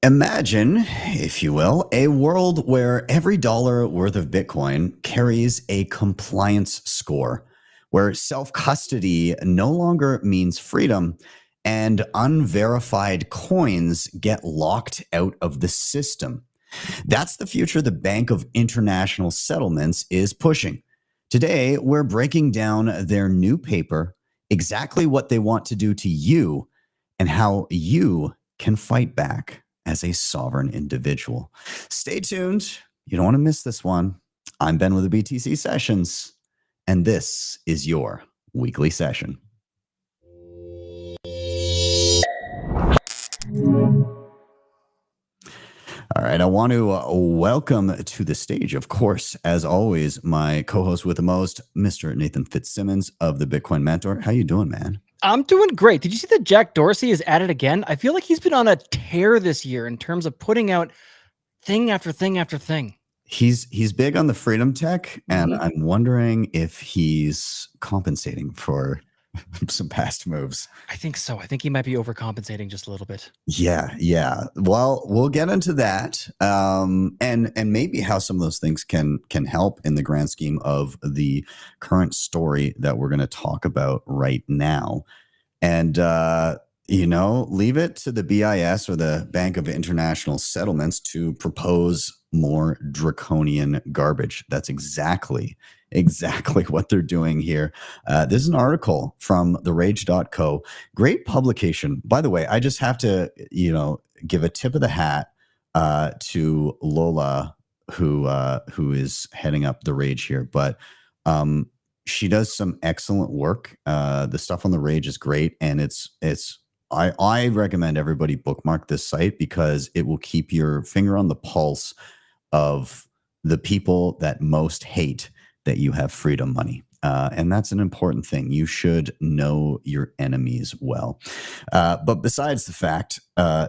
Imagine, if you will, a world where every dollar worth of Bitcoin carries a compliance score, where self custody no longer means freedom and unverified coins get locked out of the system. That's the future the Bank of International Settlements is pushing. Today, we're breaking down their new paper, exactly what they want to do to you, and how you can fight back as a sovereign individual. Stay tuned. You don't want to miss this one. I'm Ben with the BTC Sessions, and this is your weekly session. All right, I want to welcome to the stage, of course, as always, my co-host with the most, Mr. Nathan Fitzsimmons of the Bitcoin Mentor. How you doing, man? I'm doing great. Did you see that Jack Dorsey is at it again? I feel like he's been on a tear this year in terms of putting out thing after thing after thing. He's big on the freedom tech, and I'm wondering if he's compensating for some past moves. I think so. I think he might be overcompensating just a little bit. Yeah. Well, we'll get into that, and maybe how some of those things can help in the grand scheme of the current story that we're going to talk about right now. And leave it to the BIS or the Bank of International Settlements to propose more draconian garbage. That's exactly what they're doing here. This is an article from therage.co. Great publication. By the way, I just have to, give a tip of the hat to Lola, who is heading up the Rage here. But she does some excellent work. The stuff on the Rage is great, and I recommend everybody bookmark this site because it will keep your finger on the pulse of the people that most hate that you have freedom money. And that's an important thing. You should know your enemies well. But besides the fact,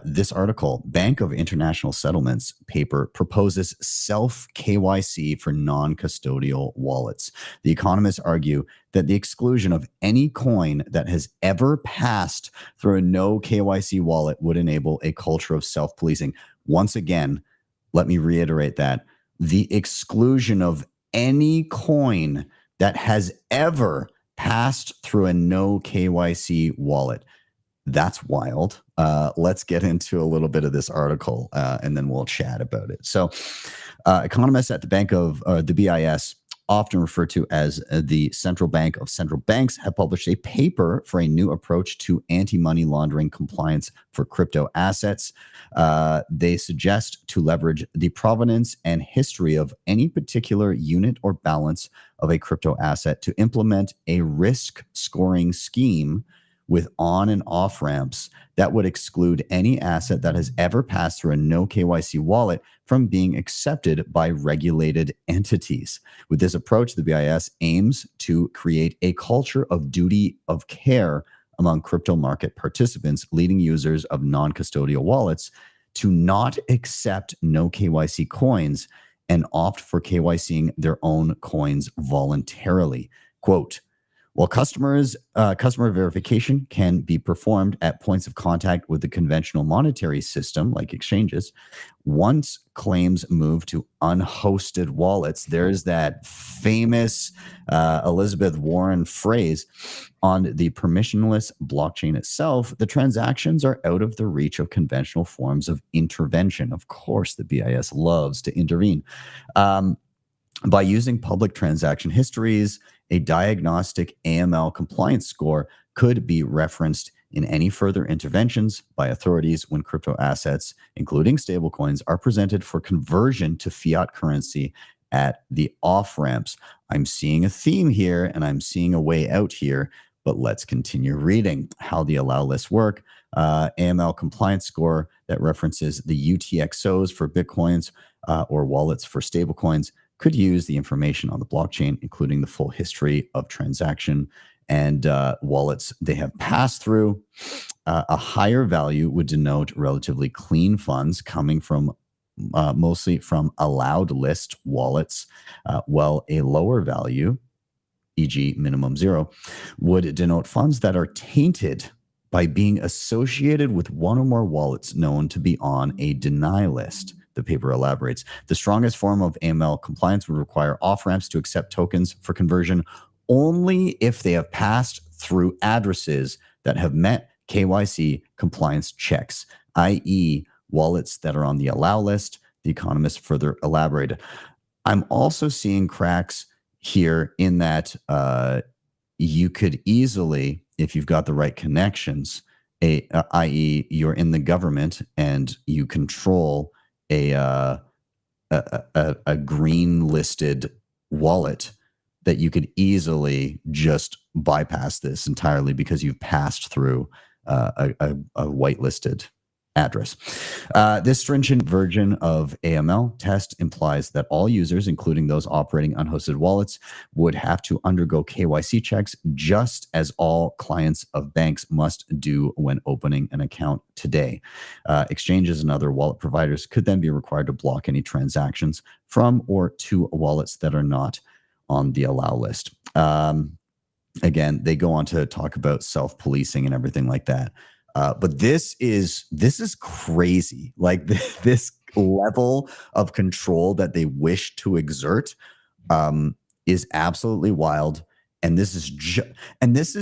this article, Bank of International Settlements paper, proposes self-KYC for non-custodial wallets. The economists argue that the exclusion of any coin that has ever passed through a no KYC wallet would enable a culture of self-policing. Once again, let me reiterate that. The exclusion of any coin that has ever passed through a no KYC wallet. That's wild. Let's get into a little bit of this article, and then we'll chat about it. So economists at the Bank of the BIS, often referred to as the Central Bank of Central Banks, have published a paper for a new approach to anti-money laundering compliance for crypto assets. They suggest to leverage the provenance and history of any particular unit or balance of a crypto asset to implement a risk scoring scheme with on and off ramps that would exclude any asset that has ever passed through a no KYC wallet from being accepted by regulated entities. With this approach, the BIS aims to create a culture of duty of care among crypto market participants, leading users of non-custodial wallets to not accept no KYC coins and opt for KYCing their own coins voluntarily. Quote, while customer verification can be performed at points of contact with the conventional monetary system, like exchanges, once claims move to unhosted wallets, there's that famous Elizabeth Warren phrase, on the permissionless blockchain itself, the transactions are out of the reach of conventional forms of intervention. Of course, the BIS loves to intervene. By using public transaction histories, a diagnostic AML compliance score could be referenced in any further interventions by authorities when crypto assets, including stablecoins, are presented for conversion to fiat currency at the off-ramps. I'm seeing a theme here, and I'm seeing a way out here, but let's continue reading how the allow lists work. AML compliance score that references the UTXOs for Bitcoins or wallets for stablecoins could use the information on the blockchain, including the full history of transaction and wallets they have passed through. A higher value would denote relatively clean funds coming from mostly from allowed list wallets, while a lower value, e.g. minimum zero, would denote funds that are tainted by being associated with one or more wallets known to be on a deny list. The paper elaborates. The strongest form of AML compliance would require off-ramps to accept tokens for conversion only if they have passed through addresses that have met KYC compliance checks, i.e., wallets that are on the allow list. The Economist further elaborated. I'm also seeing cracks here in that you could easily, if you've got the right connections, i.e., you're in the government and you control a green listed wallet, that you could easily just bypass this entirely because you've passed through a whitelisted address. This stringent version of AML test implies that all users, including those operating unhosted wallets, would have to undergo KYC checks, just as all clients of banks must do when opening an account today. Exchanges and other wallet providers could then be required to block any transactions from or to wallets that are not on the allow list. Again, they go on to talk about self-policing and everything like that. But this is crazy. Like this level of control that they wish to exert is absolutely wild. And this is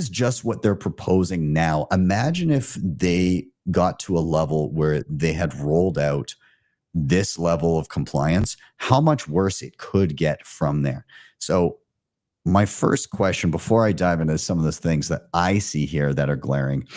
just what they're proposing now. Imagine if they got to a level where they had rolled out this level of compliance, how much worse it could get from there. So my first question, before I dive into some of those things that I see here that are glaring,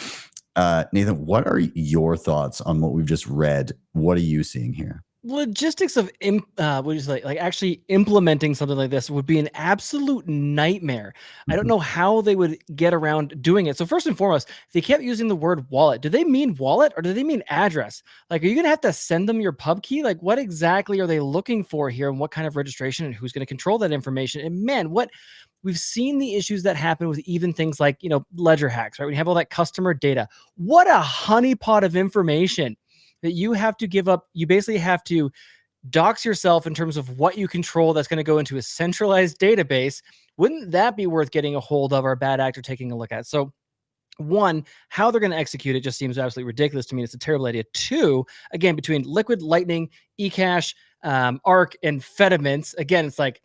Nathan, what are your thoughts on what we've just read? What are you seeing here? Logistics of what is like actually implementing something like this would be an absolute nightmare. I don't know how they would get around doing it. So first and foremost, if they kept using the word wallet, do they mean wallet or do they mean address? Like, are you going to have to send them your pub key? Like, what exactly are they looking for here, and what kind of registration, and who's going to control that information? And man, we've seen the issues that happen with even things like, ledger hacks, right? We have all that customer data. What a honeypot of information that you have to give up. You basically have to dox yourself in terms of what you control that's going to go into a centralized database. Wouldn't that be worth getting a hold of, or a bad actor taking a look at? So one, how they're going to execute it just seems absolutely ridiculous to me. It's a terrible idea. Two, again, between Liquid, Lightning, eCash, ARC, and Fedimints, again, it's like,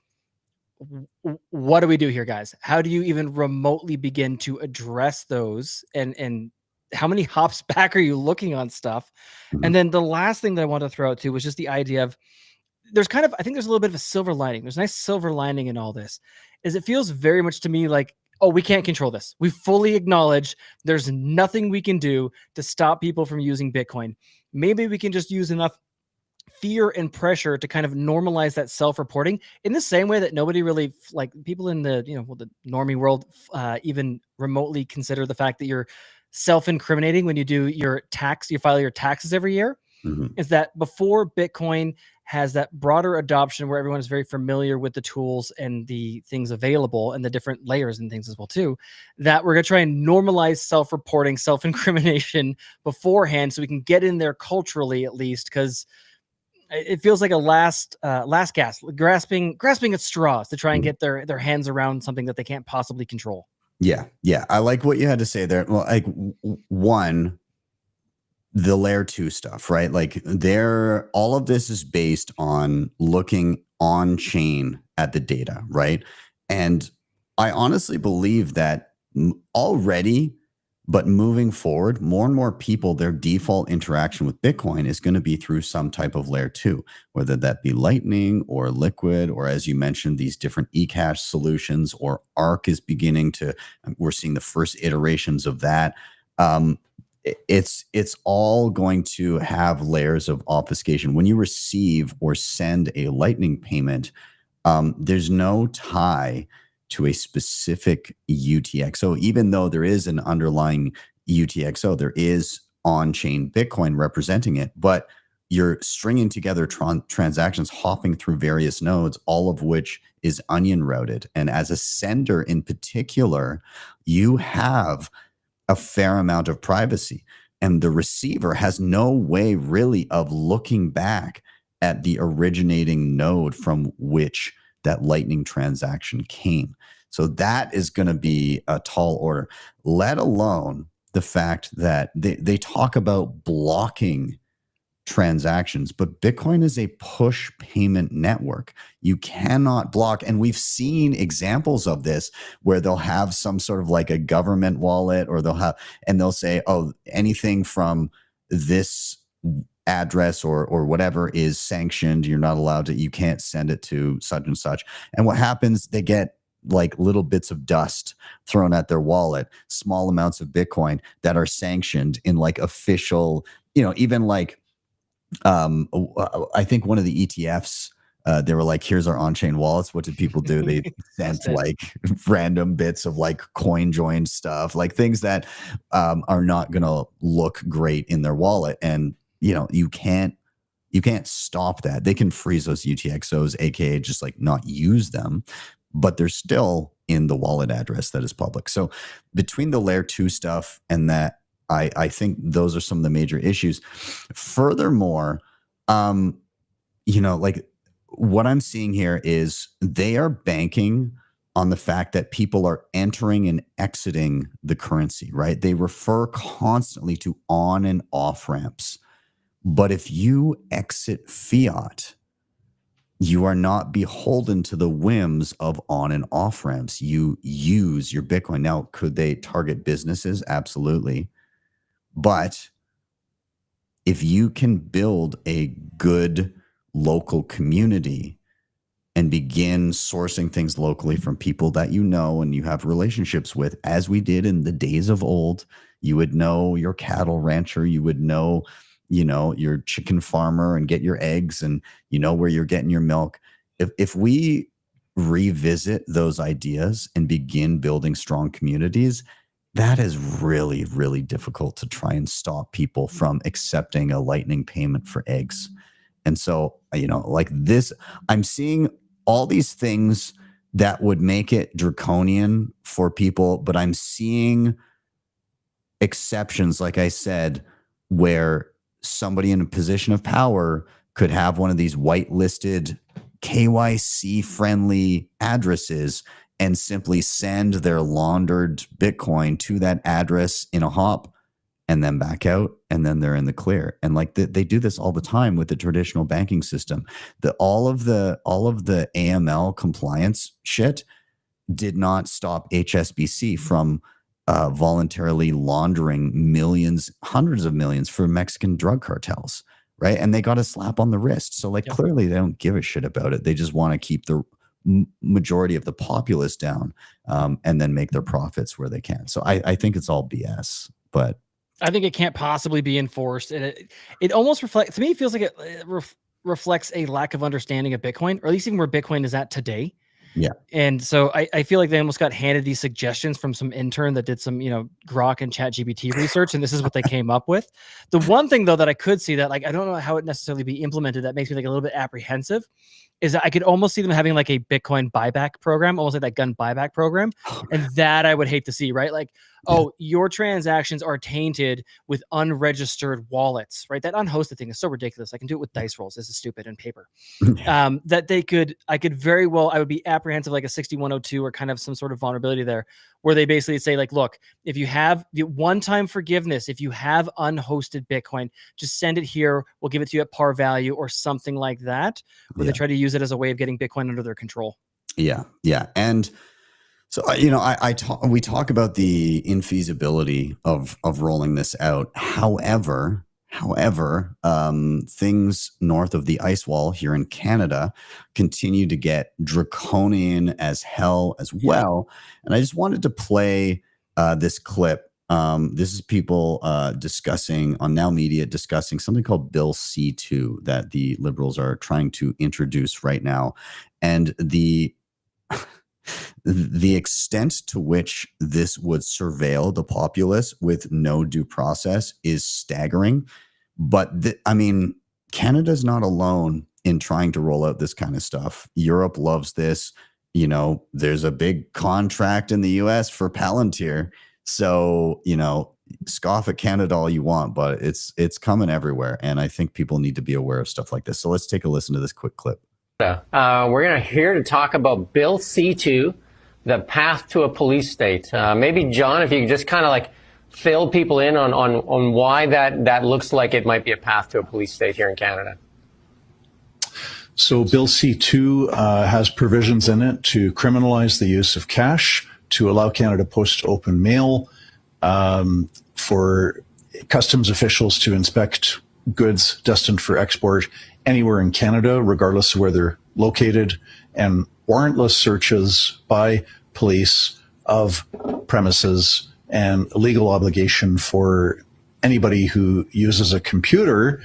what do we do here, guys? How do you even remotely begin to address those? And how many hops back are you looking on stuff? And then the last thing that I want to throw out too was just the idea of I think there's a little bit of a silver lining. There's a nice silver lining in all this, is it feels very much to me like, oh, we can't control this. We fully acknowledge there's nothing we can do to stop people from using Bitcoin. Maybe we can just use enough fear and pressure to kind of normalize that self-reporting in the same way that nobody really, like people in the, the normie world, even remotely consider the fact that you're self-incriminating when you do you file your taxes every year. Is that before Bitcoin has that broader adoption where everyone is very familiar with the tools and the things available and the different layers and things as well too, that we're going to try and normalize self-reporting, self-incrimination beforehand, so we can get in there culturally at least, because it feels like a last gasp, grasping at straws to try and get their hands around something that they can't possibly control. Yeah. I like what you had to say there. Well, like one, the layer 2 stuff, right? Like all of this is based on looking on chain at the data, right? And I honestly believe that already, but moving forward, more and more people, their default interaction with Bitcoin is going to be through some type of layer 2, whether that be Lightning or Liquid, or as you mentioned, these different eCash solutions, or ARC is beginning to, we're seeing the first iterations of that. It's all going to have layers of obfuscation. When you receive or send a Lightning payment, there's no tie to a specific UTXO, even though there is an underlying UTXO, there is on-chain Bitcoin representing it, but you're stringing together transactions, hopping through various nodes, all of which is onion routed. And as a sender in particular, you have a fair amount of privacy, and the receiver has no way really of looking back at the originating node from which that Lightning transaction came. So that is going to be a tall order, let alone the fact that they talk about blocking transactions, but Bitcoin is a push payment network. You cannot block. And we've seen examples of this where they'll have some sort of like a government wallet, or they'll say, oh, anything from this address or whatever is sanctioned. You're not allowed to, you can't send it to such and such. And what happens, they get like little bits of dust thrown at their wallet, small amounts of Bitcoin that are sanctioned in like official, even like, I think one of the ETFs, they were like, here's our on-chain wallets. What did people do? They sent like random bits of like coin joined stuff, like things that are not going to look great in their wallet. And, you can't stop that. They can freeze those UTXOs, aka just like not use them, but they're still in the wallet address that is public. So between the layer 2 stuff and that, I think those are some of the major issues. Furthermore, like what I'm seeing here is they are banking on the fact that people are entering and exiting the currency, right? They refer constantly to on and off ramps. But if you exit fiat, you are not beholden to the whims of on and off ramps. You use your Bitcoin. Now, could they target businesses? Absolutely. But if you can build a good local community and begin sourcing things locally from people that you know and you have relationships with, as we did in the days of old, you would know your cattle rancher, you would know, your chicken farmer and get your eggs, and where you're getting your milk. If we revisit those ideas and begin building strong communities, that is really, really difficult to try and stop people from accepting a lightning payment for eggs. And so, like this, I'm seeing all these things that would make it draconian for people, but I'm seeing exceptions, like I said, where somebody in a position of power could have one of these whitelisted KYC friendly addresses and simply send their laundered Bitcoin to that address in a hop and then back out, and then they're in the clear. And like they do this all the time with the traditional banking system. All of the AML compliance shit did not stop HSBC from voluntarily laundering millions, hundreds of millions for Mexican drug cartels, right? And they got a slap on the wrist. So like clearly they don't give a shit about it. They just want to keep the majority of the populace down, and then make their profits where they can. So I think it's all BS, but I think it can't possibly be enforced. And it almost reflects, to me, it feels like it reflects a lack of understanding of Bitcoin, or at least even where Bitcoin is at today. Yeah. And so I feel like they almost got handed these suggestions from some intern that did some, Grok and ChatGPT research, and this is what they came up with. The one thing though that I could see that, like, I don't know how it necessarily be implemented, that makes me like a little bit apprehensive, is that I could almost see them having like a Bitcoin buyback program, almost like that gun buyback program. And that I would hate to see, right? Like, oh, your transactions are tainted with unregistered wallets, right? That unhosted thing is so ridiculous. I can do it with dice rolls. This is stupid and paper. That I could very well, I would be apprehensive, like a 6102 or kind of some sort of vulnerability there, where they basically say like, look, if you have the one-time forgiveness, if you have unhosted Bitcoin, just send it here. We'll give it to you at par value or something like that, where they try to use it as a way of getting Bitcoin under their control. Yeah. Yeah. And so, we talk about the infeasibility of rolling this out. However, things north of the ice wall here in Canada continue to get draconian as hell as well. And I just wanted to play this clip. This is people discussing on Now Media, discussing something called Bill C2 that the Liberals are trying to introduce right now. And the extent to which this would surveil the populace with no due process is staggering. But Canada's not alone in trying to roll out this kind of stuff. Europe loves this. There's a big contract in the US for Palantir. So, scoff at Canada all you want, but it's coming everywhere. And I think people need to be aware of stuff like this. So let's take a listen to this quick clip. We're going to here to talk about Bill C2, the path to a police state. Maybe, John, if you could just kind of like fill people in on why that looks like it might be a path to a police state here in Canada? So Bill C2 has provisions in it to criminalize the use of cash, to allow Canada Post open mail, for customs officials to inspect goods destined for export anywhere in Canada, regardless of where they're located, and warrantless searches by police of premises, and a legal obligation for anybody who uses a computer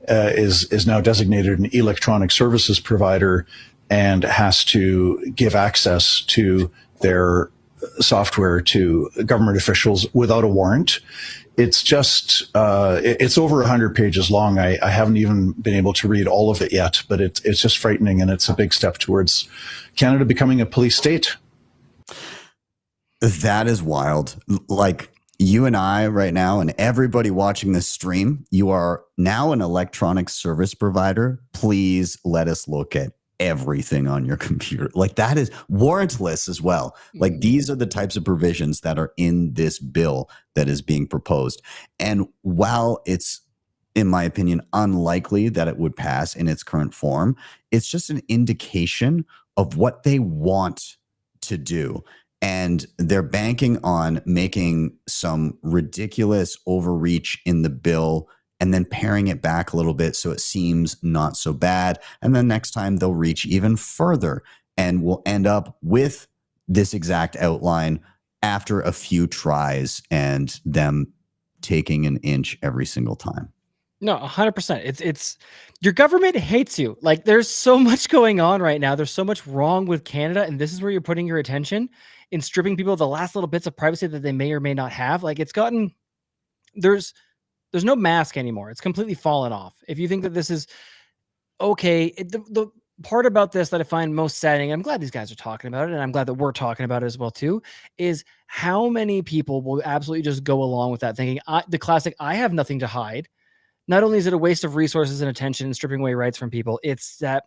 is now designated an electronic services provider and has to give access to their software to government officials without a warrant. It's just, it's over 100 pages long. I haven't even been able to read all of it yet, but it's just frightening, and it's a big step towards Canada becoming a police state. That is wild. Like, you and I right now, and everybody watching this stream, you are now an electronic service provider. Please let us look at everything on your computer. Like, that is warrantless as well. Like, these are the types of provisions that are in this bill that is being proposed. And while it's, in my opinion, unlikely that it would pass in its current form, it's just an indication of what they want to do. And they're banking on making some ridiculous overreach in the bill and then paring it back a little bit so it seems not so bad. And then next time they'll reach even further, and we'll end up with this exact outline after a few tries and them taking an inch every single time. No, 100%. It's your government hates you. Like, there's so much going on right now. There's so much wrong with Canada, and this is where you're putting your attention in stripping people of the last little bits of privacy that they may or may not have. Like, it's gotten, there's no mask anymore. It's completely fallen off. If you think that this is okay, the part about this that I find most saddening, I'm glad these guys are talking about it, and I'm glad that we're talking about it as well too, is how many people will absolutely just go along with that, thinking the classic, I have nothing to hide. Not only is it a waste of resources and attention and stripping away rights from people, it's that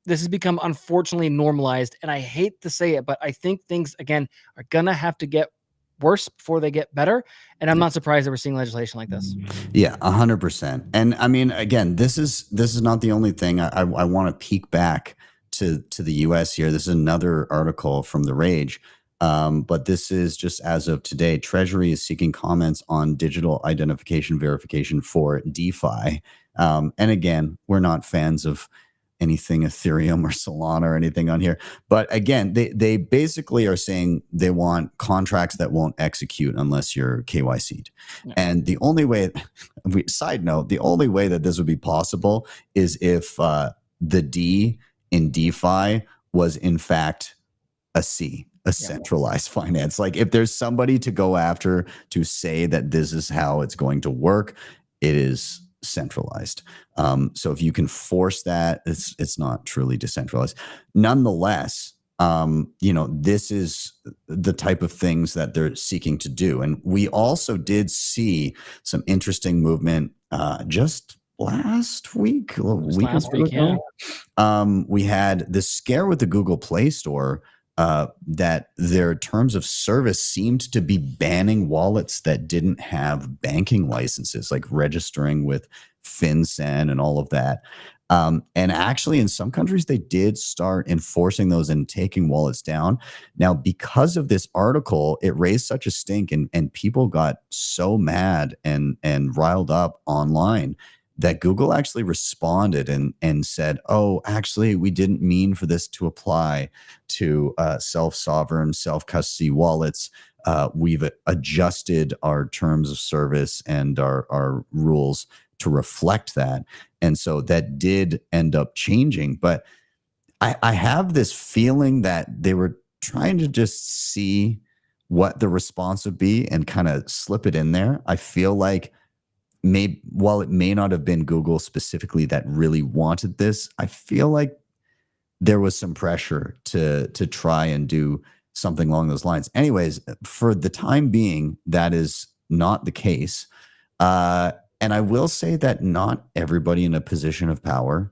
this has become unfortunately normalized. And I hate to say it, but I think things, again, are going to have to get worse before they get better. And I'm not surprised that we're seeing legislation like this. Yeah, 100%. And I mean, again, this is not the only thing. I want to peek back to the US here. This is another article from The Rage. But this is just as of today. Treasury is seeking comments on digital identification verification for DeFi. And again, we're not fans of anything Ethereum or Solana or anything on here. But again, they basically are saying they want contracts that won't execute unless you're KYC'd. Yeah. And the only way, side note, the only way that this would be possible is if the D in DeFi was in fact a C. A centralized finance. Like, if there's somebody to go after to say that this is how it's going to work, it is centralized. So if you can force that, it's not truly decentralized. Nonetheless, this is the type of things that they're seeking to do. And we also did see some interesting movement just last week. We had this scare with the Google Play Store. That their terms of service seemed to be banning wallets that didn't have banking licenses, like registering with FinCEN and all of that. And actually, in some countries, they did start enforcing those and taking wallets down. Now, because of this article, it raised such a stink, and people got so mad and riled up online that Google actually responded and said, oh, actually, we didn't mean for this to apply to self-sovereign, self-custody wallets. We've adjusted our terms of service and our rules to reflect that. And so that did end up changing. But I have this feeling that they were trying to just see what the response would be and kind of slip it in there. I feel like while it may not have been Google specifically that really wanted this, I feel like there was some pressure to try and do something along those lines. Anyways, for the time being, that is not the case. And I will say that not everybody in a position of power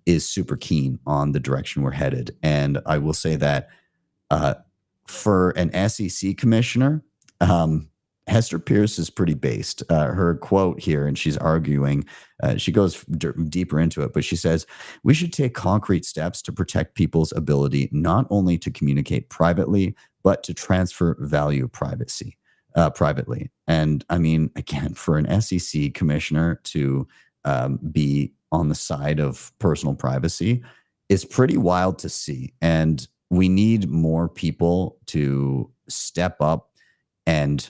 is super keen on the direction we're headed. And I will say that for an SEC commissioner, Hester Pierce is pretty based. Her quote here, and she's arguing, she goes deeper into it, but she says, we should take concrete steps to protect people's ability not only to communicate privately, but to transfer value privately. And I mean, again, for an SEC commissioner to be on the side of personal privacy is pretty wild to see. And we need more people to step up and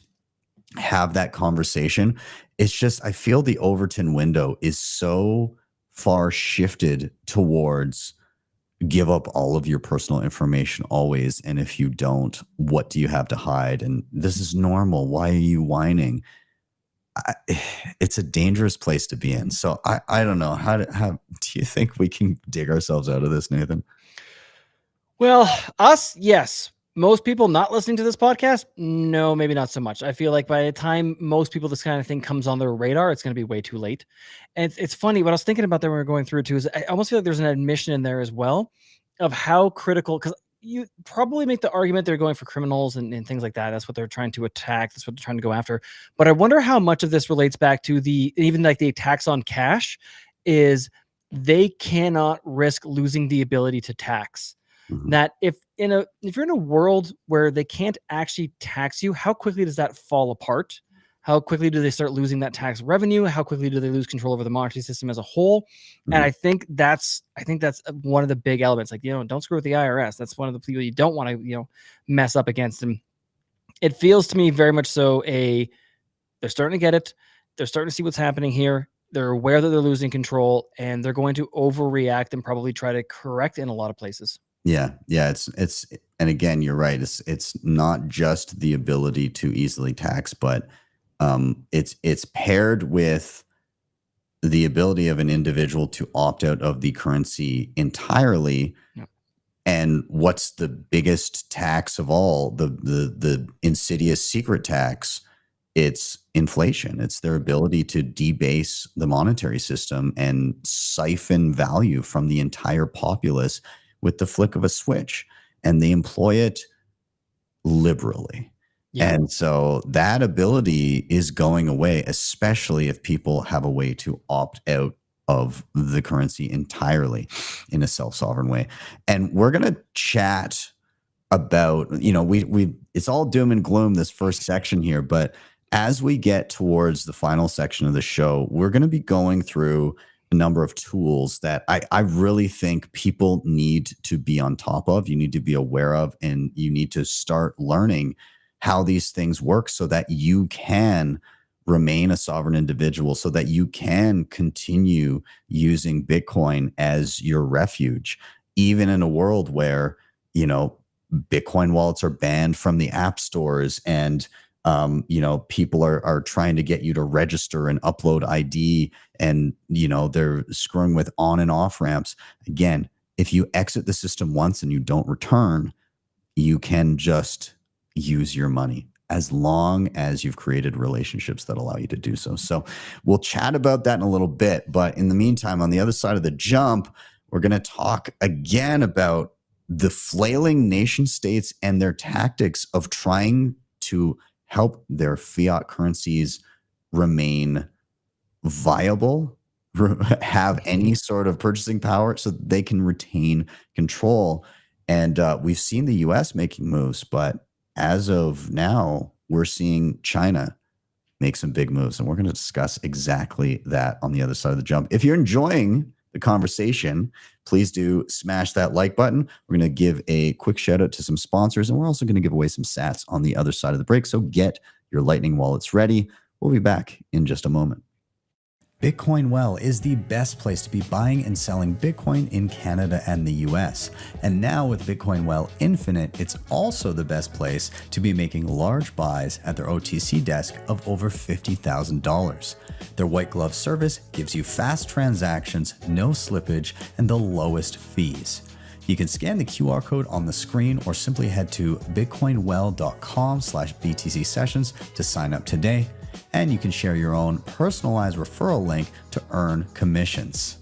have that conversation. It's just, I feel the Overton window is so far shifted towards give up all of your personal information always. And if you don't, what do you have to hide? And this is normal. Why are you whining? It's a dangerous place to be in. So I don't know. How do you think we can dig ourselves out of this, Nathan? Well, us, yes. Most people not listening to this podcast, no, maybe not so much. I feel like by the time most people this kind of thing comes on their radar, it's going to be way too late. And it's funny, what I was thinking about that when we were going through it too is I almost feel like there's an admission in there as well of how critical, because you probably make the argument they're going for criminals and things like that. That's what they're trying to attack. That's what they're trying to go after. But I wonder how much of this relates back to even like the attacks on cash is they cannot risk losing the ability to tax. Mhm. That if you're in a world where they can't actually tax you, how quickly does that fall apart? How quickly do they start losing that tax revenue? How quickly do they lose control over the monetary system as a whole? And I think that's one of the big elements. Like, don't screw with the IRS. That's one of the people you don't want to, mess up against. And it feels to me very much so they're starting to get it. They're starting to see what's happening here. They're aware that they're losing control, and they're going to overreact and probably try to correct in a lot of places. Yeah. It's, and again, you're right. It's not just the ability to easily tax, but it's paired with the ability of an individual to opt out of the currency entirely. Yep. And what's the biggest tax of all? The insidious secret tax. It's inflation. It's their ability to debase the monetary system and siphon value from the entire populace with the flick of a switch. And they employ it liberally. Yeah. And so that ability is going away, especially if people have a way to opt out of the currency entirely in a self-sovereign way. And we're going to chat about, it's all doom and gloom, this first section here, but as we get towards the final section of the show, we're going to be going through a number of tools that I really think people need to be on top of, you need to be aware of, and you need to start learning how these things work so that you can remain a sovereign individual, so that you can continue using Bitcoin as your refuge, even in a world where, Bitcoin wallets are banned from the app stores and people are trying to get you to register and upload ID, and, they're screwing with on and off ramps. Again, if you exit the system once and you don't return, you can just use your money as long as you've created relationships that allow you to do so. So we'll chat about that in a little bit. But in the meantime, on the other side of the jump, we're going to talk again about the flailing nation states and their tactics of trying to help their fiat currencies remain viable, have any sort of purchasing power so that they can retain control. And we've seen the US making moves, but as of now, we're seeing China make some big moves. And we're going to discuss exactly that on the other side of the jump. If you're enjoying the conversation, please do smash that like button. We're going to give a quick shout out to some sponsors, and we're also going to give away some sats on the other side of the break. So get your Lightning wallets ready. We'll be back in just a moment. Bitcoin Well is the best place to be buying and selling Bitcoin in Canada and the US. And now with Bitcoin Well Infinite, it's also the best place to be making large buys at their OTC desk of over $50,000. Their white glove service gives you fast transactions, no slippage, and the lowest fees. You can scan the QR code on the screen or simply head to bitcoinwell.com/BTC Sessions to sign up today. And you can share your own personalized referral link to earn commissions.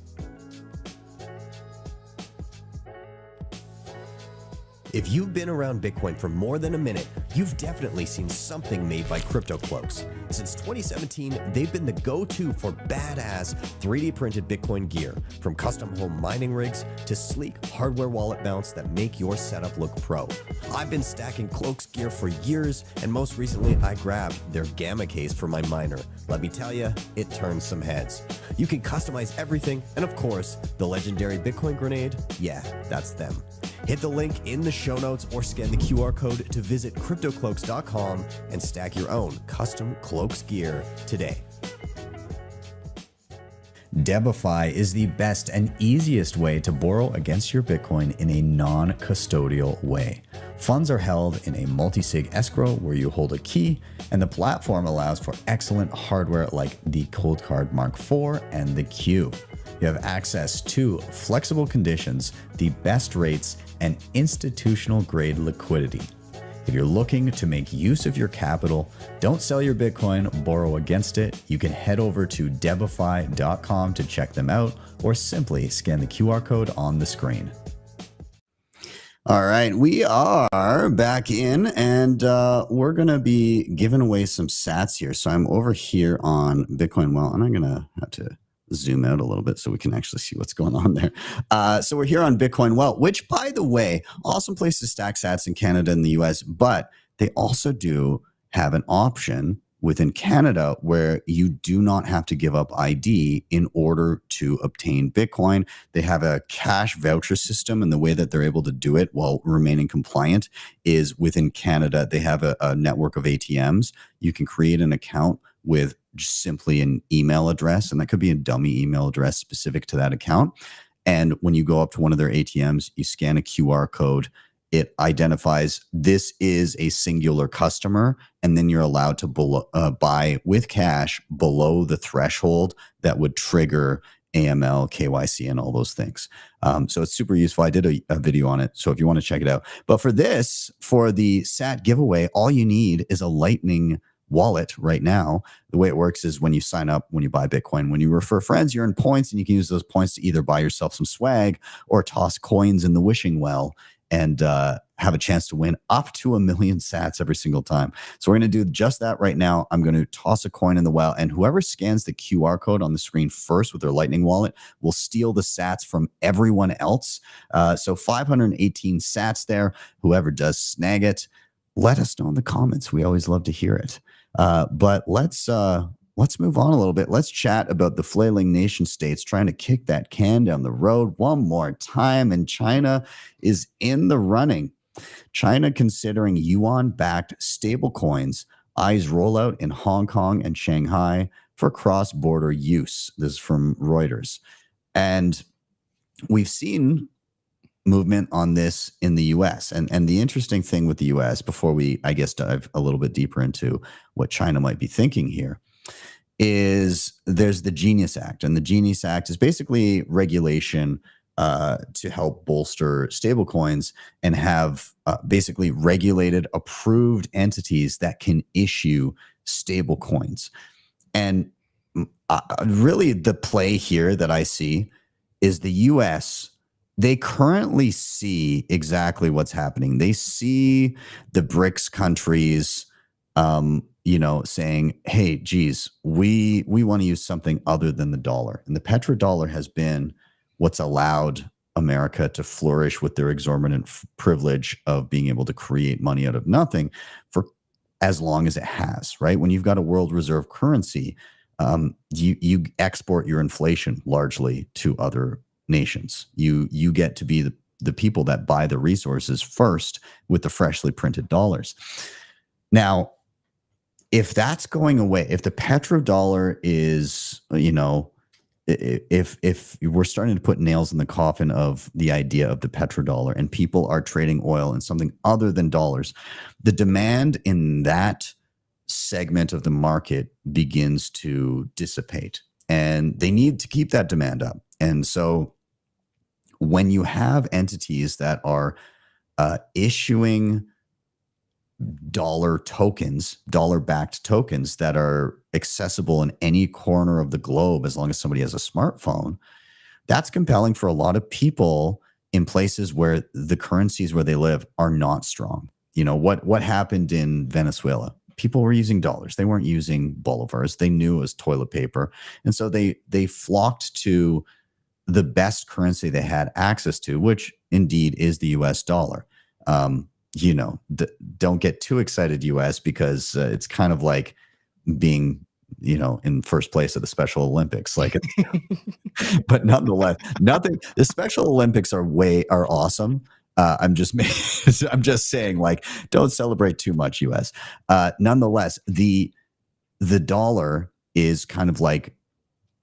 If you've been around Bitcoin for more than a minute, You've definitely seen something made by Crypto Cloaks. Since 2017, they've been the go-to for badass 3D printed Bitcoin gear, from custom home mining rigs to sleek hardware wallet mounts that make your setup look pro. I've been stacking Cloaks gear for years, and most recently I grabbed their Gamma case for my miner. Let me tell you, it turns some heads. You can customize everything, and of course, the legendary Bitcoin grenade, yeah, that's them. Hit the link in the show notes or scan the QR code to visit CryptoCloaks.com and stack your own custom Cloaks gear today. Debify is the best and easiest way to borrow against your Bitcoin in a non-custodial way. Funds are held in a multisig escrow where you hold a key, and the platform allows for excellent hardware like the Cold Card Mark IV and the Q. You have access to flexible conditions, the best rates, and institutional grade liquidity. If you're looking to make use of your capital, don't sell your Bitcoin, borrow against it. You can head over to debify.com to check them out, or simply scan the QR code on the screen. All right, we are back in, and we're going to be giving away some sats here. So I'm over here on Bitcoin Well, and I'm going to have to zoom out a little bit so we can actually see what's going on there. So we're here on Bitcoin Well, which, by the way, awesome place to stack sats in Canada and the US, but they also do have an option within Canada where you do not have to give up ID in order to obtain Bitcoin. They have a cash voucher system, and the way that they're able to do it while remaining compliant is within Canada. They have a network of ATMs. You can create an account with just simply an email address, and that could be a dummy email address specific to that account. And when you go up to one of their ATMs, you scan a QR code. It identifies this is a singular customer, and then you're allowed to buy with cash below the threshold that would trigger AML, KYC, and all those things. So it's super useful. I did a video on it, so if you want to check it out. But for this, for the SAT giveaway, all you need is a Lightning wallet right now. The way it works is when you sign up, when you buy Bitcoin, when you refer friends, you're in points, and you can use those points to either buy yourself some swag or toss coins in the wishing well and have a chance to win up to 1 million sats every single time. So we're going to do just that right now. I'm going to toss a coin in the well, and whoever scans the QR code on the screen first with their Lightning wallet will steal the sats from everyone else. So 518 sats there. Whoever does snag it, let us know in the comments. We always love to hear it. But let's move on a little bit. Let's chat about the flailing nation states trying to kick that can down the road one more time. And China is in the running. China considering yuan-backed stablecoins. Eyes roll out in Hong Kong and Shanghai for cross-border use. This is from Reuters. And we've seen movement on this in the US. And the interesting thing with the US, before we, I guess, dive a little bit deeper into what China might be thinking here, is there's the Genius Act. And the Genius Act is basically regulation to help bolster stablecoins and have basically regulated, approved entities that can issue stablecoins. And really the play here that I see is the US. They currently see exactly what's happening. They see the BRICS countries, saying, hey, geez, we want to use something other than the dollar. And the petrodollar has been what's allowed America to flourish with their exorbitant privilege of being able to create money out of nothing for as long as it has, right? When you've got a world reserve currency, you export your inflation largely to other nations. You get to be the people that buy the resources first with the freshly printed dollars. Now, if that's going away, if the petrodollar is, if we're starting to put nails in the coffin of the idea of the petrodollar and people are trading oil in something other than dollars, the demand in that segment of the market begins to dissipate, and they need to keep that demand up. And so when you have entities that are issuing dollar tokens, dollar-backed tokens that are accessible in any corner of the globe as long as somebody has a smartphone, that's compelling for a lot of people in places where the currencies where they live are not strong. what happened in Venezuela? People were using dollars. They weren't using bolivars. They knew it was toilet paper. And so they flocked to the best currency they had access to, which indeed is the US dollar. Don't get too excited, US, because it's kind of like being, in first place at the Special Olympics. Like, but nonetheless, the Special Olympics are awesome. I'm just saying, like, don't celebrate too much, US. Nonetheless, the dollar is kind of like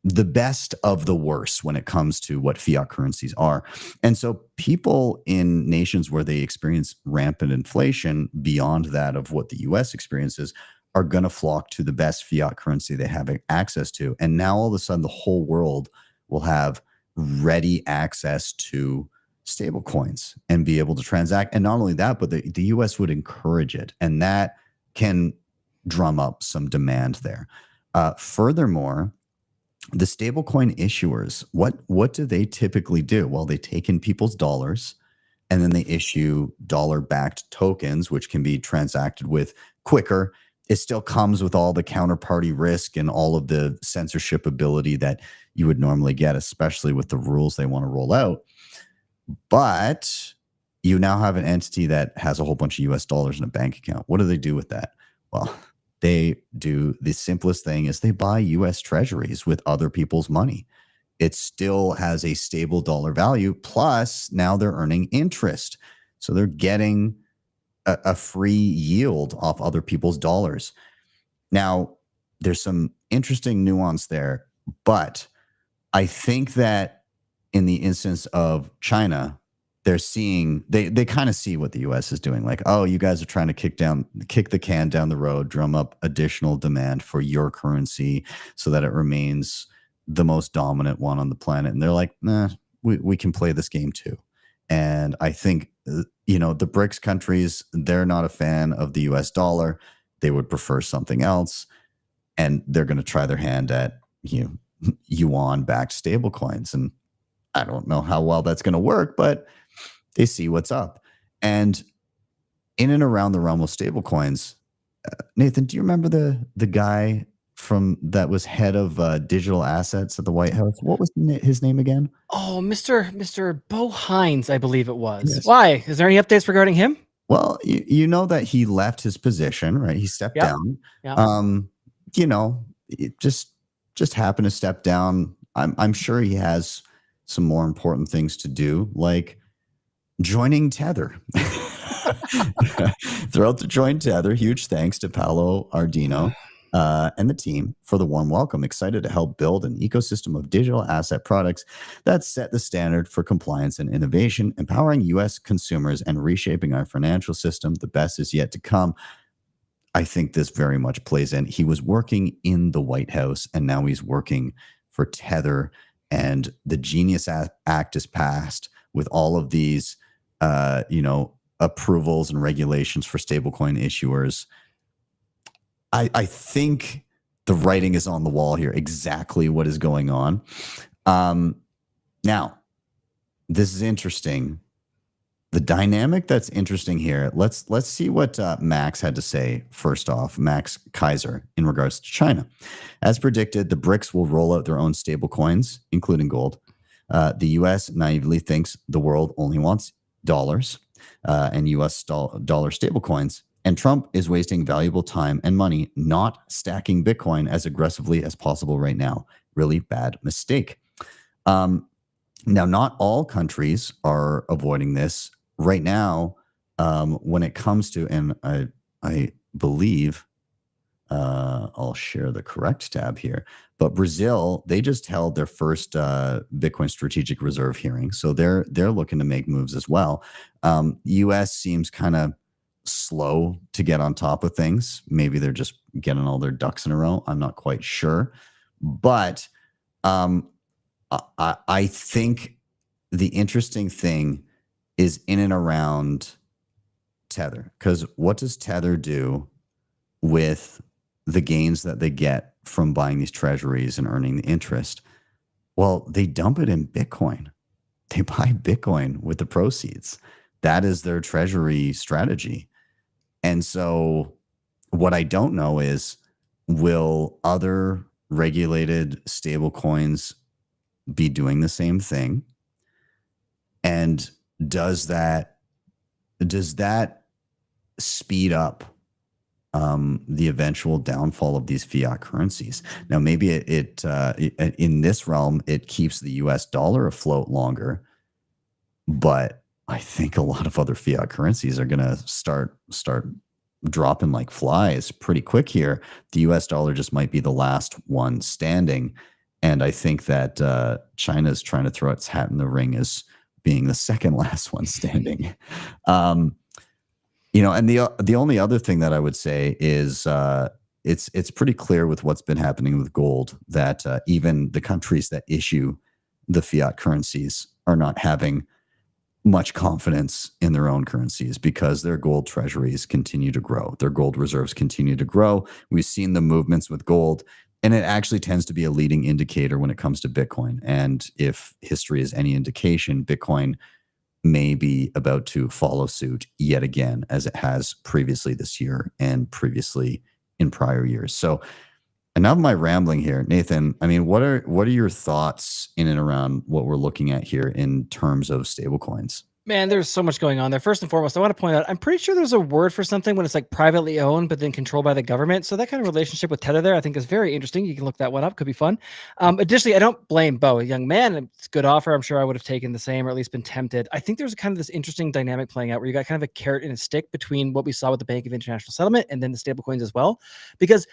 the best of the worst when it comes to what fiat currencies are. And so people in nations where they experience rampant inflation beyond that of what the US experiences are going to flock to the best fiat currency they have access to. And now all of a sudden the whole world will have ready access to stable coins and be able to transact. And not only that, but the US would encourage it. And that can drum up some demand there. Furthermore, the stablecoin issuers, what do they typically do? Well, they take in people's dollars and then they issue dollar-backed tokens, which can be transacted with quicker. It still comes with all the counterparty risk and all of the censorship ability that you would normally get, especially with the rules they want to roll out. But you now have an entity that has a whole bunch of US dollars in a bank account. What do they do with that? Well, they do the simplest thing is they buy US treasuries with other people's money. It still has a stable dollar value. Plus, now they're earning interest. So they're getting a free yield off other people's dollars. Now, there's some interesting nuance there, but I think that in the instance of China, they're seeing, they kind of see what the US is doing. Like, oh, you guys are trying to kick the can down the road, drum up additional demand for your currency so that it remains the most dominant one on the planet. And they're like, nah, we can play this game too. And I think, the BRICS countries, they're not a fan of the US dollar. They would prefer something else. And they're going to try their hand at, yuan-backed stablecoins. And I don't know how well that's going to work, but they see what's up. And in and around the realm of stablecoins, Nathan, do you remember the guy that was head of digital assets at the White House? What was his name again? Oh, Mr. Bo Hines, I believe it was. Yes. Why? Is there any updates regarding him? Well, you know that he left his position, right? He stepped down. Yeah. It just happened to step down. I'm sure he has some more important things to do, like joining Tether. Thrilled to join Tether. Huge thanks to Paolo Ardino and the team for the warm welcome. Excited to help build an ecosystem of digital asset products that set the standard for compliance and innovation, empowering U.S. consumers and reshaping our financial system. The best is yet to come. I think this very much plays in. He was working in the White House, and now he's working for Tether. And the Genius Act is passed with all of these, approvals and regulations for stablecoin issuers. I think the writing is on the wall here, exactly what is going on. Now, this is interesting. The dynamic that's interesting here, let's see what Max had to say first off, Max Kaiser, in regards to China. As predicted, the BRICS will roll out their own stable coins, including gold. The U.S. naively thinks the world only wants dollars and U.S. dollar stable coins. And Trump is wasting valuable time and money not stacking Bitcoin as aggressively as possible right now. Really bad mistake. Now, not all countries are avoiding this. Right now, when it comes to, and I believe, I'll share the correct tab here, but Brazil, they just held their first Bitcoin Strategic Reserve hearing. So they're looking to make moves as well. US seems kind of slow to get on top of things. Maybe they're just getting all their ducks in a row. I'm not quite sure. But I think the interesting thing is in and around Tether. Because what does Tether do with the gains that they get from buying these treasuries and earning the interest? Well, they dump it in Bitcoin. They buy Bitcoin with the proceeds. That is their treasury strategy. And so what I don't know is, will other regulated stable coins be doing the same thing? And does that speed up the eventual downfall of these fiat currencies? Now, maybe it in this realm, it keeps the US dollar afloat longer, but I think a lot of other fiat currencies are going to start dropping like flies pretty quick here. The US dollar just might be the last one standing. And I think that China is trying to throw its hat in the ring as being the second last one standing. You know, and the only other thing that I would say is it's pretty clear with what's been happening with gold that even the countries that issue the fiat currencies are not having much confidence in their own currencies because their gold treasuries continue to grow. Their gold reserves continue to grow. We've seen the movements with gold, and it actually tends to be a leading indicator when it comes to Bitcoin. And if history is any indication, Bitcoin may be about to follow suit yet again, as it has previously this year and previously in prior years. So enough of my rambling here, Nathan. I mean, what are your thoughts in and around what we're looking at here in terms of stablecoins? Man, there's so much going on there. First and foremost, I want to point out, I'm pretty sure there's a word for something when it's like privately owned, but then controlled by the government. So that kind of relationship with Tether there, I think is very interesting. You can look that one up. Could be fun. Additionally, I don't blame Bo, a young man. It's a good offer. I'm sure I would have taken the same or at least been tempted. I think there's kind of this interesting dynamic playing out where you got kind of a carrot and a stick between what we saw with the Bank of International Settlement and then the stablecoins as well. Because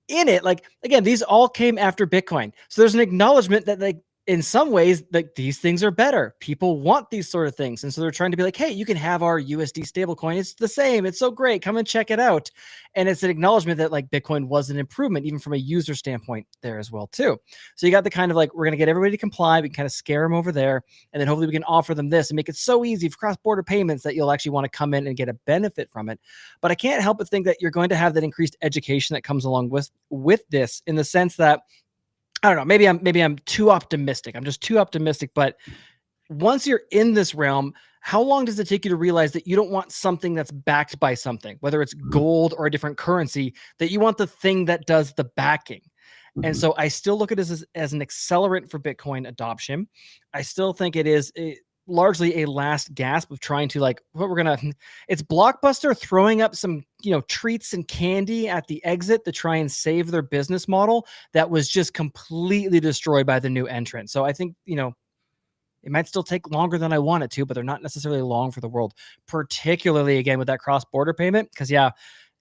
in it, like, again, these all came after Bitcoin. So there's an acknowledgement that, like, in some ways, like, these things are better. People want these sort of things. And so they're trying to be like, hey, you can have our USD stablecoin. It's the same. It's so great. Come and check it out. And it's an acknowledgement that, like, Bitcoin was an improvement, even from a user standpoint there as well, too. So you got the kind of like, we're going to get everybody to comply. We can kind of scare them over there. And then hopefully we can offer them this and make it so easy for cross-border payments that you'll actually want to come in and get a benefit from it. But I can't help but think that you're going to have that increased education that comes along with this, in the sense that, I don't know, maybe I'm too optimistic. I'm just too optimistic. But once you're in this realm, how long does it take you to realize that you don't want something that's backed by something, whether it's gold or a different currency, that you want the thing that does the backing? And so I still look at this as an accelerant for Bitcoin adoption. I still think it is largely a last gasp of trying to, like, it's Blockbuster throwing up some, treats and candy at the exit to try and save their business model that was just completely destroyed by the new entrant. So I think, it might still take longer than I want it to, but they're not necessarily long for the world, particularly again with that cross-border payment. Because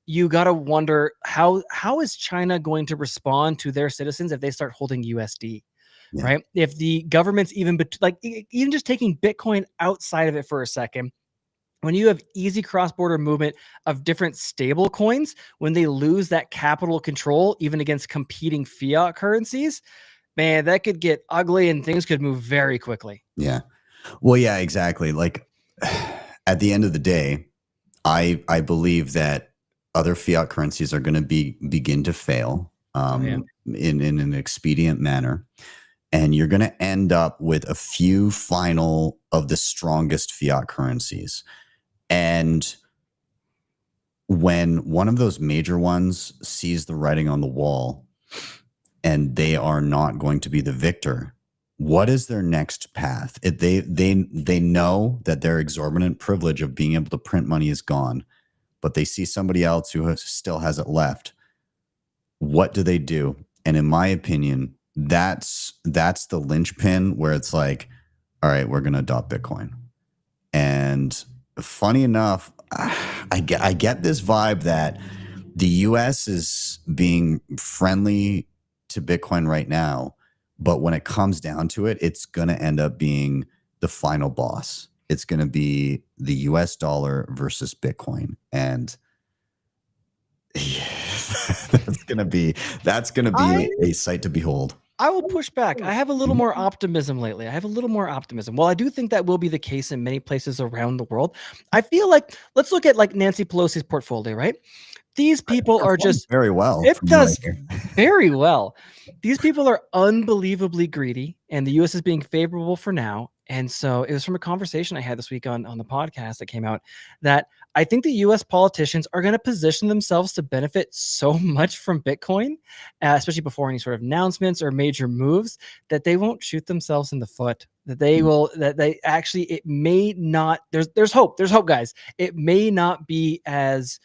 you got to wonder how is China going to respond to their citizens if they start holding USD? Yeah. Right? If the government's even just taking Bitcoin outside of it for a second, when you have easy cross-border movement of different stable coins, when they lose that capital control, even against competing fiat currencies, man, that could get ugly and things could move very quickly. Yeah. Well, yeah, exactly. Like, at the end of the day, I believe that other fiat currencies are going to begin to fail in an expedient manner. And you're going to end up with a few final of the strongest fiat currencies. And when one of those major ones sees the writing on the wall and they are not going to be the victor, what is their next path? They know that their exorbitant privilege of being able to print money is gone, but they see somebody else who still has it left. What do? And in my opinion, that's the linchpin where it's like, all right, we're going to adopt Bitcoin. And funny enough, I get this vibe that the US is being friendly to Bitcoin right now, but when it comes down to it, it's going to end up being the final boss. It's going to be the US dollar versus Bitcoin. And that's going to be a sight to behold. I will push back. I have a little more optimism lately. Well, I do think that will be the case in many places around the world. I feel like, let's look at like Nancy Pelosi's portfolio, right? These people are just very well. It does very well. These people are unbelievably greedy, and the US is being favorable for now. And so it was from a conversation I had this week on the podcast that came out that I think the US politicians are going to position themselves to benefit so much from Bitcoin, especially before any sort of announcements or major moves, that they won't shoot themselves in the foot. That they will, that they actually, it may not, there's hope, guys. It may not be as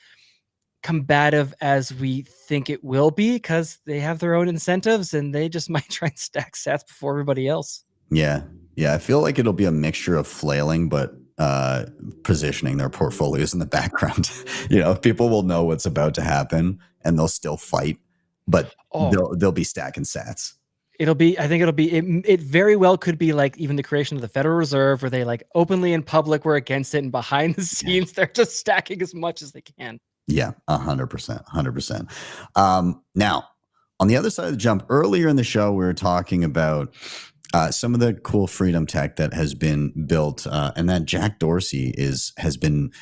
combative as we think it will be because they have their own incentives and they just might try and stack sats before everybody else. Yeah. I feel like it'll be a mixture of flailing, but positioning their portfolios in the background. People will know what's about to happen and they'll still fight, but they'll be stacking sats. It very well could be like even the creation of the Federal Reserve, where they like openly in public were against it, and behind the scenes they're just stacking as much as they can. Yeah, 100%. Now, on the other side of the jump, earlier in the show, we were talking about some of the cool freedom tech that has been built, and that Jack Dorsey has been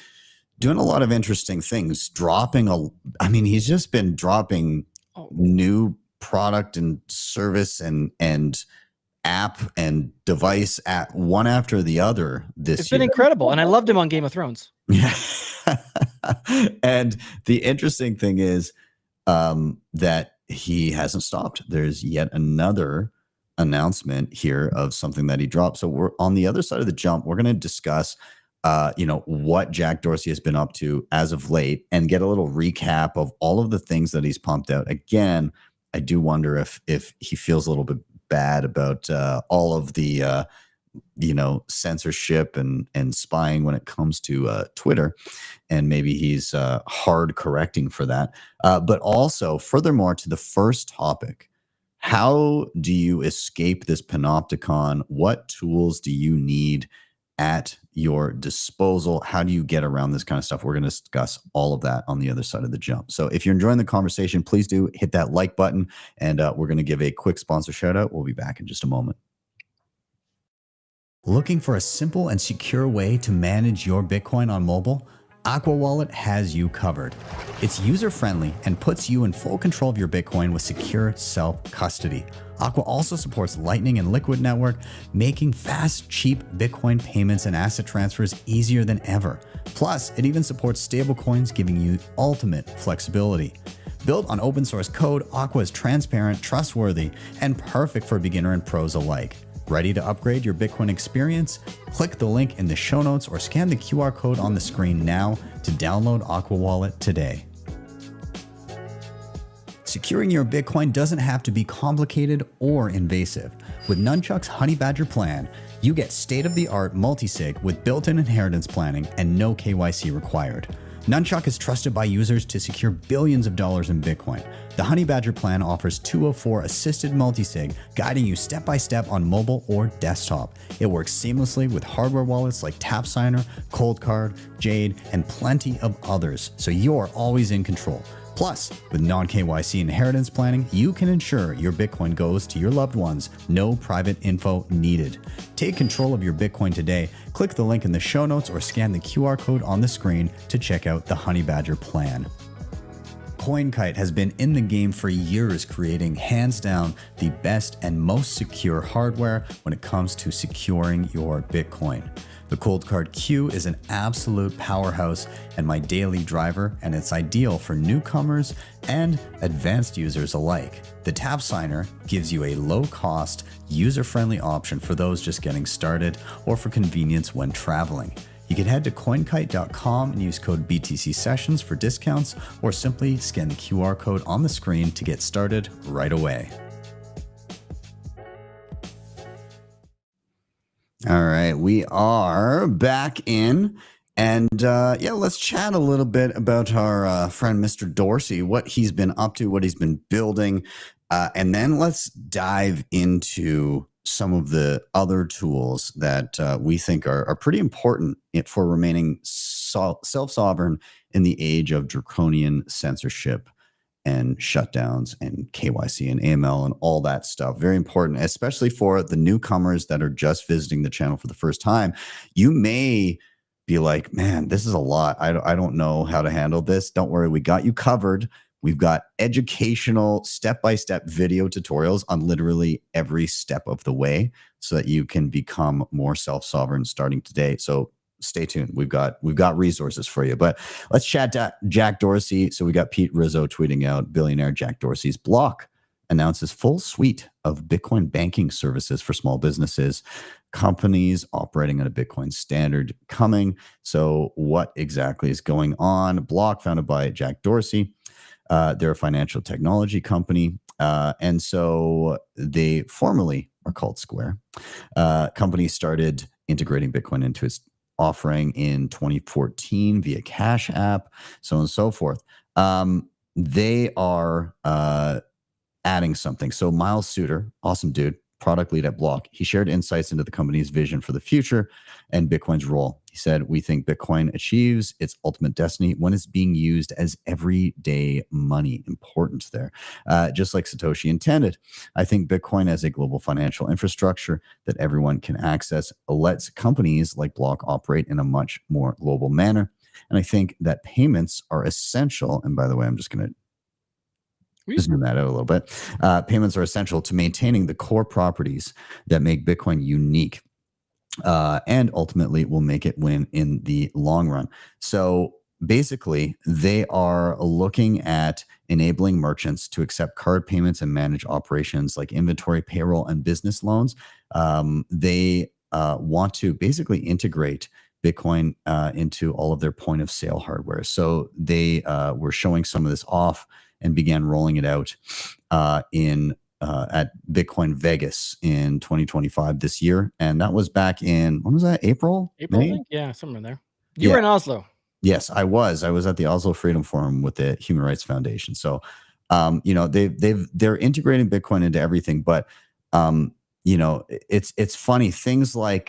doing a lot of interesting things. He's just been dropping new product and service and app and device at one after the other this year. It's been incredible, and I loved him on Game of Thrones. Yeah. And the interesting thing is that he hasn't stopped. There's yet another announcement here of something that he dropped. So we're on the other side of the jump. We're going to discuss what Jack Dorsey has been up to as of late and get a little recap of all of the things that he's pumped out. Again, I do wonder if he feels a little bit bad about all of the censorship and spying when it comes to Twitter, and maybe he's hard correcting for that. But also, furthermore, to the first topic, how do you escape this panopticon? What tools do you need at your disposal? How do you get around this kind of stuff? We're going to discuss all of that on the other side of the jump. So if you're enjoying the conversation, please do hit that like button, and we're going to give a quick sponsor shout out. We'll be back in just a moment. Looking for a simple and secure way to manage your Bitcoin on mobile? AQUA Wallet has you covered. It's user-friendly and puts you in full control of your Bitcoin with secure self-custody. AQUA also supports Lightning and Liquid Network, making fast, cheap Bitcoin payments and asset transfers easier than ever. Plus, it even supports stablecoins, giving you ultimate flexibility. Built on open source code, AQUA is transparent, trustworthy, and perfect for beginner and pros alike. Ready to upgrade your Bitcoin experience? Click the link in the show notes or scan the QR code on the screen now to download AQUA Wallet today. Securing your Bitcoin doesn't have to be complicated or invasive. With NUNCHUK's HONEYBADGER plan, you get state-of-the-art multisig with built-in inheritance planning and no KYC required. NUNCHUK is trusted by users to secure billions of dollars in Bitcoin. The HONEYBADGER plan offers 204 assisted multisig, guiding you step-by-step on mobile or desktop. It works seamlessly with hardware wallets like TapSigner, ColdCard, Jade, and plenty of others, so you're always in control. Plus, with non-KYC inheritance planning, you can ensure your Bitcoin goes to your loved ones. No private info needed. Take control of your Bitcoin today. Click the link in the show notes or scan the QR code on the screen to check out the HONEYBADGER plan. CoinKite has been in the game for years, creating hands down the best and most secure hardware when it comes to securing your Bitcoin. The ColdCard Q is an absolute powerhouse and my daily driver, and it's ideal for newcomers and advanced users alike. The TapSigner gives you a low-cost, user-friendly option for those just getting started or for convenience when traveling. You can head to coinkite.com and use code BTC Sessions for discounts, or simply scan the QR code on the screen to get started right away. All right, we are back in, and let's chat a little bit about our friend Mr. Dorsey, what he's been up to, what he's been building, and then let's dive into some of the other tools that we think are pretty important for remaining self-sovereign in the age of draconian censorship and shutdowns and KYC and AML and all that stuff. Very important, especially for the newcomers that are just visiting the channel for the first time. You may be like, man, this is a lot. I don't know how to handle this. Don't worry, we got you covered. We've got educational step-by-step video tutorials on literally every step of the way so that you can become more self-sovereign starting today. So stay tuned. We've got resources for you. But let's chat to Jack Dorsey. So we got Pete Rizzo tweeting out, billionaire Jack Dorsey's Block announces full suite of Bitcoin banking services for small businesses, companies operating on a Bitcoin standard coming. So what exactly is going on? Block, founded by Jack Dorsey. They're a financial technology company. And so they formerly are called Square. Company started integrating Bitcoin into its offering in 2014 via Cash App, so on and so forth. They are adding something. So Miles Suter, awesome dude, product lead at Block, he shared insights into the company's vision for the future and Bitcoin's role. He said, we think Bitcoin achieves its ultimate destiny when it's being used as everyday money. Important there. Just like Satoshi intended. I think Bitcoin as a global financial infrastructure that everyone can access lets companies like Block operate in a much more global manner. And I think that payments are essential. And by the way, I'm just going to zoom that out a little bit. Payments are essential to maintaining the core properties that make Bitcoin unique, and ultimately will make it win in the long run. So basically, they are looking at enabling merchants to accept card payments and manage operations like inventory, payroll, and business loans. They want to basically integrate Bitcoin into all of their point of sale hardware. So they were showing some of this off and began rolling it out at Bitcoin Vegas in 2025 this year. And that was back in, when was that? April, I think? Yeah, somewhere there. You were in Oslo. Yes, I was. I was at the Oslo Freedom Forum with the Human Rights Foundation. So, they're integrating Bitcoin into everything. But, it's funny. Things like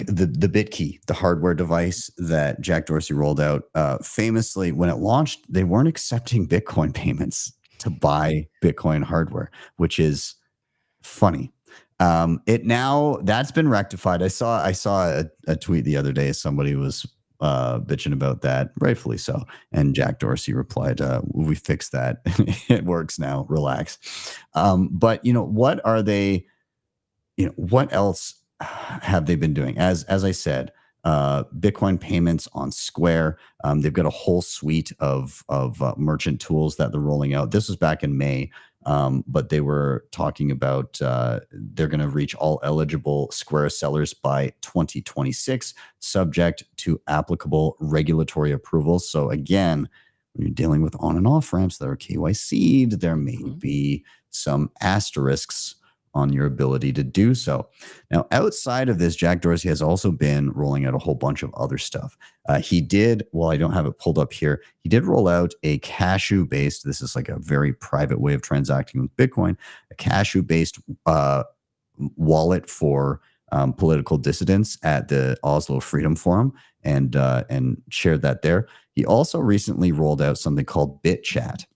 the BitKey, the hardware device that Jack Dorsey rolled out, famously, when it launched, they weren't accepting Bitcoin payments to buy Bitcoin hardware, which is funny. That's been rectified. I saw a tweet the other day. Somebody was bitching about that, rightfully so. And Jack Dorsey replied, "We fixed that. It works now. Relax." But what are they? What else have they been doing? As I said, Bitcoin payments on Square. They've got a whole suite of merchant tools that they're rolling out. This was back in May, but they were talking about they're going to reach all eligible Square sellers by 2026, subject to applicable regulatory approvals. So again, when you're dealing with on and off ramps that are KYC'd, there may be some asterisks on your ability to do so. Now, outside of this, Jack Dorsey has also been rolling out a whole bunch of other stuff. He did, well, I don't have it pulled up here, he did roll out a cashew-based, this is like a very private way of transacting with Bitcoin, a cashew-based wallet for political dissidents at the Oslo Freedom Forum, and shared that there. He also recently rolled out something called BitChat.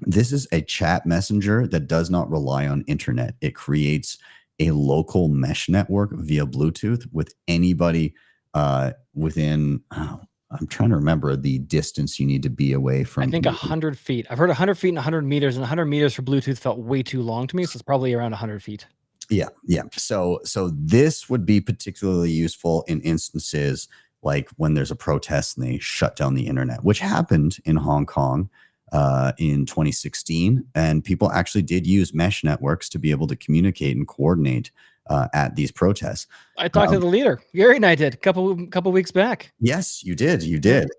This is a chat messenger that does not rely on internet. It creates a local mesh network via Bluetooth with anybody within, I'm trying to remember the distance you need to be away from. I think 100 feet. I've heard 100 feet and 100 meters, and 100 meters for Bluetooth felt way too long to me. So it's probably around 100 feet. Yeah. So this would be particularly useful in instances like when there's a protest and they shut down the internet, which happened in Hong Kong in 2016, and people actually did use mesh networks to be able to communicate and coordinate at these protests. I talked to the leader, Gary, and I did a couple weeks back. Yes, you did,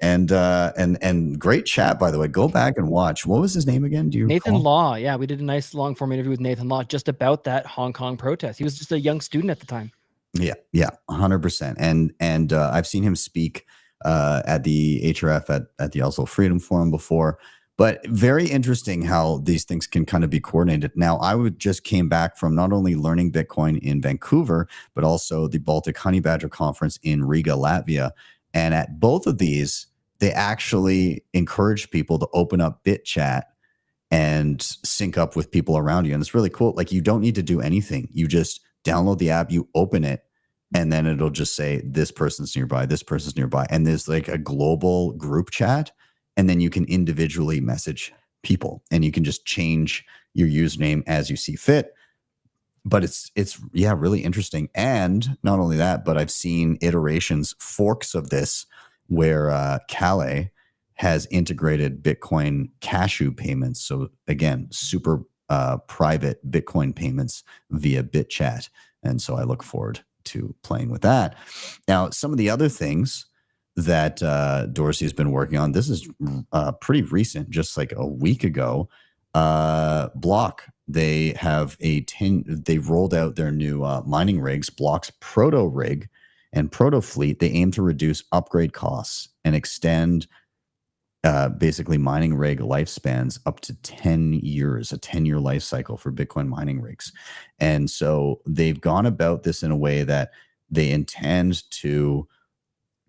and great chat, by the way. Go back and watch. What was his name again? Do you Nathan recall? Law? Yeah, we did a nice long form interview with Nathan Law just about that Hong Kong protest. He was just a young student at the time. Yeah, 100%. And I've seen him speak at the HRF at the Oslo Freedom Forum before. But very interesting how these things can kind of be coordinated. Now, I just came back from not only learning Bitcoin in Vancouver, but also the Baltic HONEYBADGER conference in Riga, Latvia. And at both of these, they actually encourage people to open up BitChat and sync up with people around you. And it's really cool. Like, you don't need to do anything. You just download the app, you open it, and then it'll just say, this person's nearby, this person's nearby. And there's like a global group chat. and then you can individually message people, and you can just change your username as you see fit. But it's really interesting. And not only that, but I've seen iterations, forks of this, where Calais has integrated Bitcoin cashew payments. So again, super private Bitcoin payments via BitChat. And so I look forward to playing with that. Now, some of the other things that Dorsey has been working on, this is pretty recent, just like a week ago. Block, they have they rolled out their new mining rigs, Block's Proto Rig and Proto Fleet. They aim to reduce upgrade costs and extend basically mining rig lifespans up to 10 years, a 10-year life cycle for Bitcoin mining rigs. And so they've gone about this in a way that they intend to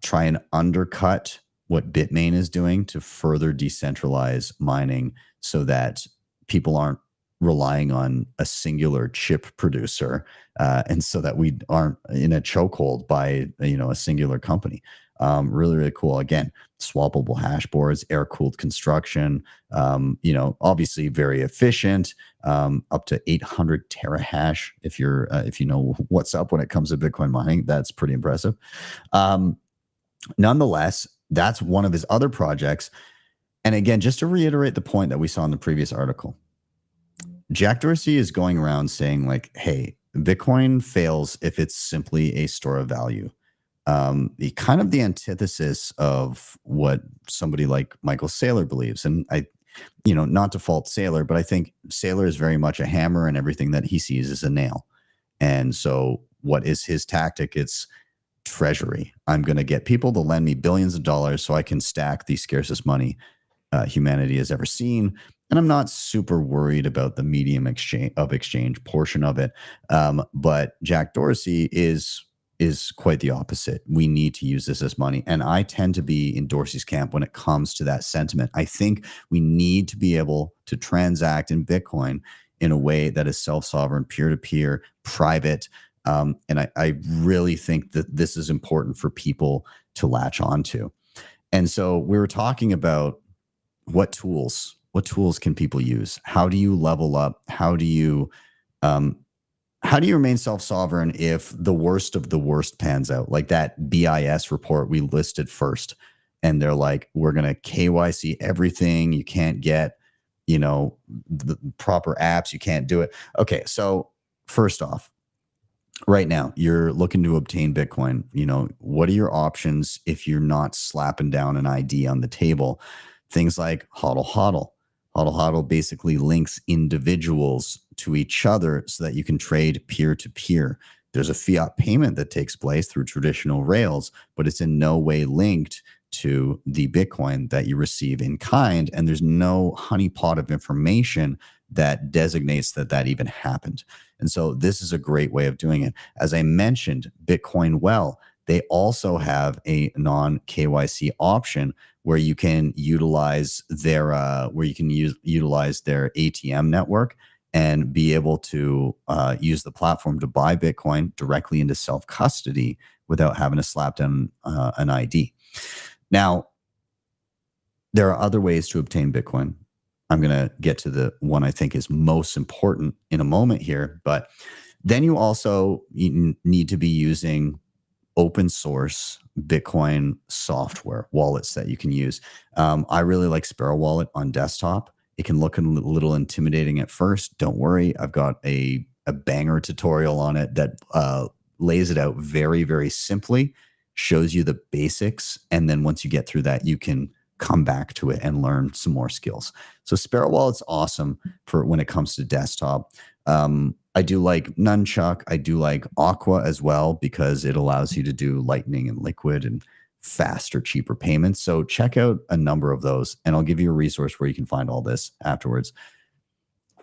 try and undercut what Bitmain is doing to further decentralize mining, so that people aren't relying on a singular chip producer, and so that we aren't in a chokehold by a singular company. Really, really cool. Again, swappable hash boards, air-cooled construction, obviously very efficient, up to 800 terahash. If you know what's up when it comes to Bitcoin mining, that's pretty impressive. Nonetheless, that's one of his other projects. And again, just to reiterate the point that we saw in the previous article, Jack Dorsey is going around saying like, hey, Bitcoin fails if it's simply a store of value. The kind of the antithesis of what somebody like Michael Saylor believes. And not to fault Saylor, but I think Saylor is very much a hammer, and everything that he sees is a nail. And so what is his tactic? It's treasury. I'm going to get people to lend me billions of dollars so I can stack the scarcest money humanity has ever seen. And I'm not super worried about the medium exchange portion of it. But Jack Dorsey is quite the opposite. We need to use this as money. And I tend to be in Dorsey's camp when it comes to that sentiment. I think we need to be able to transact in Bitcoin in a way that is self-sovereign, peer-to-peer, private. And I really think that this is important for people to latch onto. And so we were talking about what tools can people use? How do you level up? How do you remain self-sovereign if the worst of the worst pans out? Like that BIS report we listed first, and they're like, we're going to KYC everything. You can't get, the proper apps. You can't do it. Okay. So first off, right now you're looking to obtain Bitcoin. What are your options if you're not slapping down an ID on the table? Things like HODLHODL. HODLHODL basically links individuals to each other so that you can trade peer-to-peer. There's a fiat payment that takes place through traditional rails, but it's in no way linked to the Bitcoin that you receive in kind, and there's no honeypot of information that designates that even happened. And so this is a great way of doing it. As I mentioned, Bitcoin Well, they also have a non-KYC option where you can utilize their utilize their ATM network and be able to use the platform to buy Bitcoin directly into self-custody without having to slap down an ID. Now, there are other ways to obtain Bitcoin. I'm going to get to the one I think is most important in a moment here, but then you also need to be using open source Bitcoin software wallets that you can use. I really like Sparrow Wallet on desktop. It can look a little intimidating at first. Don't worry. I've got a banger tutorial on it that lays it out very, very simply, shows you the basics. And then once you get through that, you can come back to it and learn some more skills. So Sparrow Wallet's awesome for when it comes to desktop. I do like NUNCHUK. I do like AQUA as well, because it allows you to do Lightning and Liquid and faster, cheaper payments. So check out a number of those, and I'll give you a resource where you can find all this afterwards.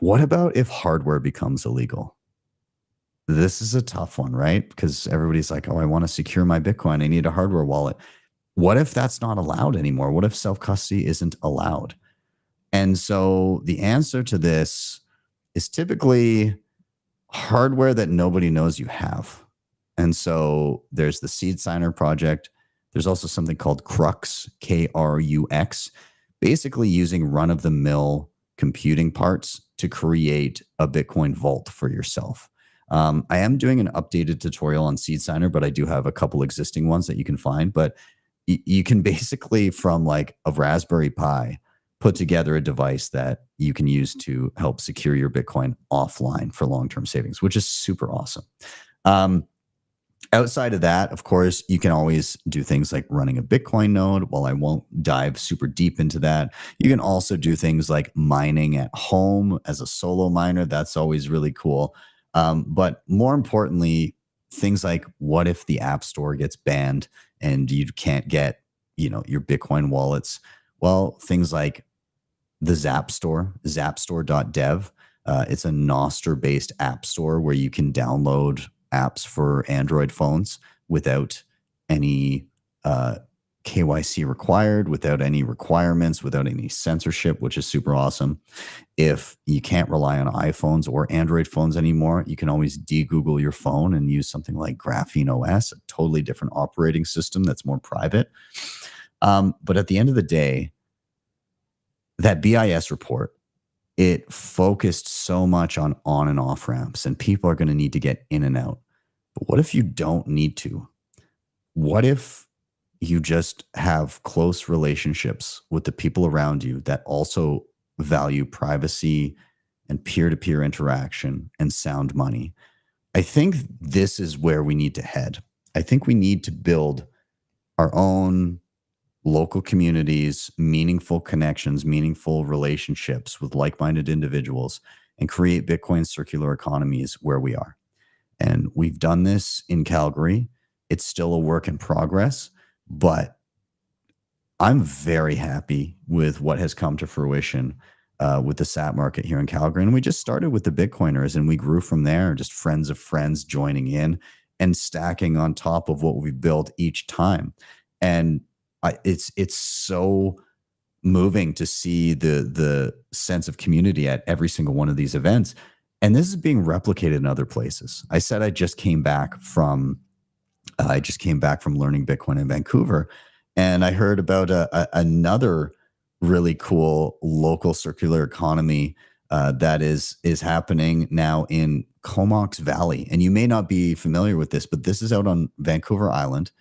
What about if hardware becomes illegal? This is a tough one, right? Because everybody's like, oh, I want to secure my Bitcoin. I need a hardware wallet. What if that's not allowed anymore? What if self-custody isn't allowed? And so the answer to this is typically hardware that nobody knows you have. And so there's the Seed Signer project. There's also something called Crux, Krux. basically using run-of-the-mill computing parts to create a Bitcoin vault for yourself. I am doing an updated tutorial on Seed Signer, but I do have a couple existing ones that you can find. But you can basically, from like a Raspberry Pi, put together a device that you can use to help secure your Bitcoin offline for long-term savings, which is super awesome. Outside of that, of course, you can always do things like running a Bitcoin node. While I won't dive super deep into that, you can also do things like mining at home as a solo miner. That's always really cool. But more importantly, things like, what if the App Store gets banned and you can't get, your Bitcoin wallets? Well, things like the Zap Store, zapstore.dev. It's a Nostr-based app store where you can download apps for Android phones without any KYC required, without any requirements, without any censorship, which is super awesome. If you can't rely on iPhones or Android phones anymore, you can always de-Google your phone and use something like Graphene OS, a totally different operating system that's more private. But at the end of the day, that BIS report, it focused so much on and off ramps, and people are going to need to get in and out. But what if you don't need to? What if you just have close relationships with the people around you that also value privacy and peer-to-peer interaction and sound money? I think this is where we need to head. I think we need to build our own local communities, meaningful connections, meaningful relationships with like-minded individuals, and create Bitcoin circular economies where we are. And we've done this in Calgary. It's still a work in progress, but I'm very happy with what has come to fruition with the SAT market here in Calgary. And we just started with the Bitcoiners, and we grew from there, just friends of friends joining in and stacking on top of what we've built each time. And it's so moving to see the sense of community at every single one of these events. And this is being replicated in other places. I said I just came back from learning Bitcoin in Vancouver, and I heard about another really cool local circular economy that is happening now in Comox Valley. And you may not be familiar with this, but this is out on Vancouver Island.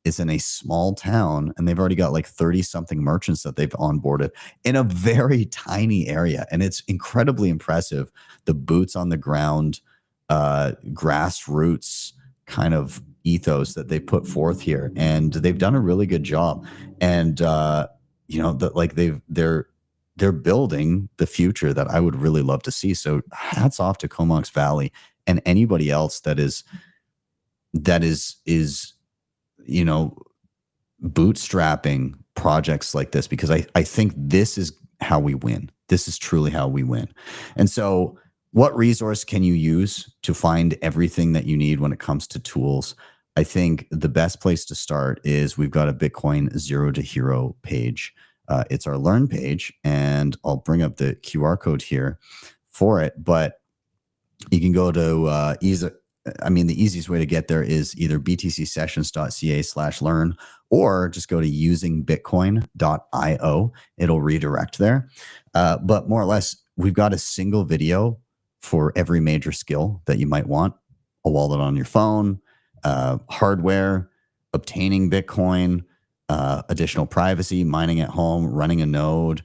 It's in a small town, and they've already got like 30-something merchants that they've onboarded in a very tiny area. And it's incredibly impressive, the boots on the ground, grassroots kind of ethos that they put forth here. And they've done a really good job. And, they're building the future that I would really love to see. So hats off to Comox Valley and anybody else that is bootstrapping projects like this, because I think this is how we win. This is truly how we win. And so what resource can you use to find everything that you need when it comes to tools? I think the best place to start is we've got a Bitcoin Zero to Hero page. It's our Learn page, and I'll bring up the QR code here for it. But you can go to the easiest way to get there is either btcsessions.ca/learn, or just go to usingbitcoin.io. It'll redirect there. But more or less, we've got a single video for every major skill that you might want: a wallet on your phone, hardware, obtaining Bitcoin, additional privacy, mining at home, running a node,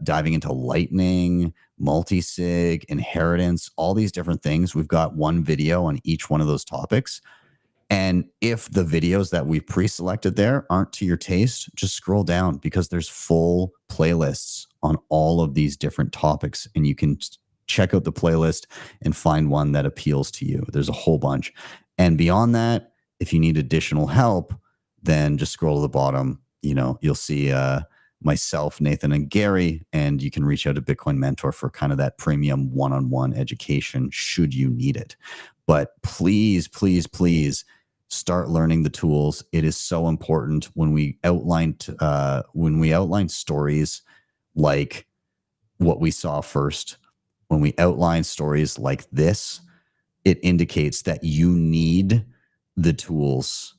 diving into Lightning, multisig, inheritance, all these different things. We've got one video on each one of those topics. And if the videos that we've pre-selected there aren't to your taste, just scroll down, because there's full playlists on all of these different topics, and you can check out the playlist and find one that appeals to you. There's a whole bunch. And beyond that, if you need additional help, then just scroll to the bottom. You'll see myself, Nathan, and Gary, and you can reach out to Bitcoin Mentor for kind of that premium one-on-one education should you need it. But please, please, please start learning the tools. It is so important. When we outline stories like what we saw first, when we outline stories like this, it indicates that you need the tools.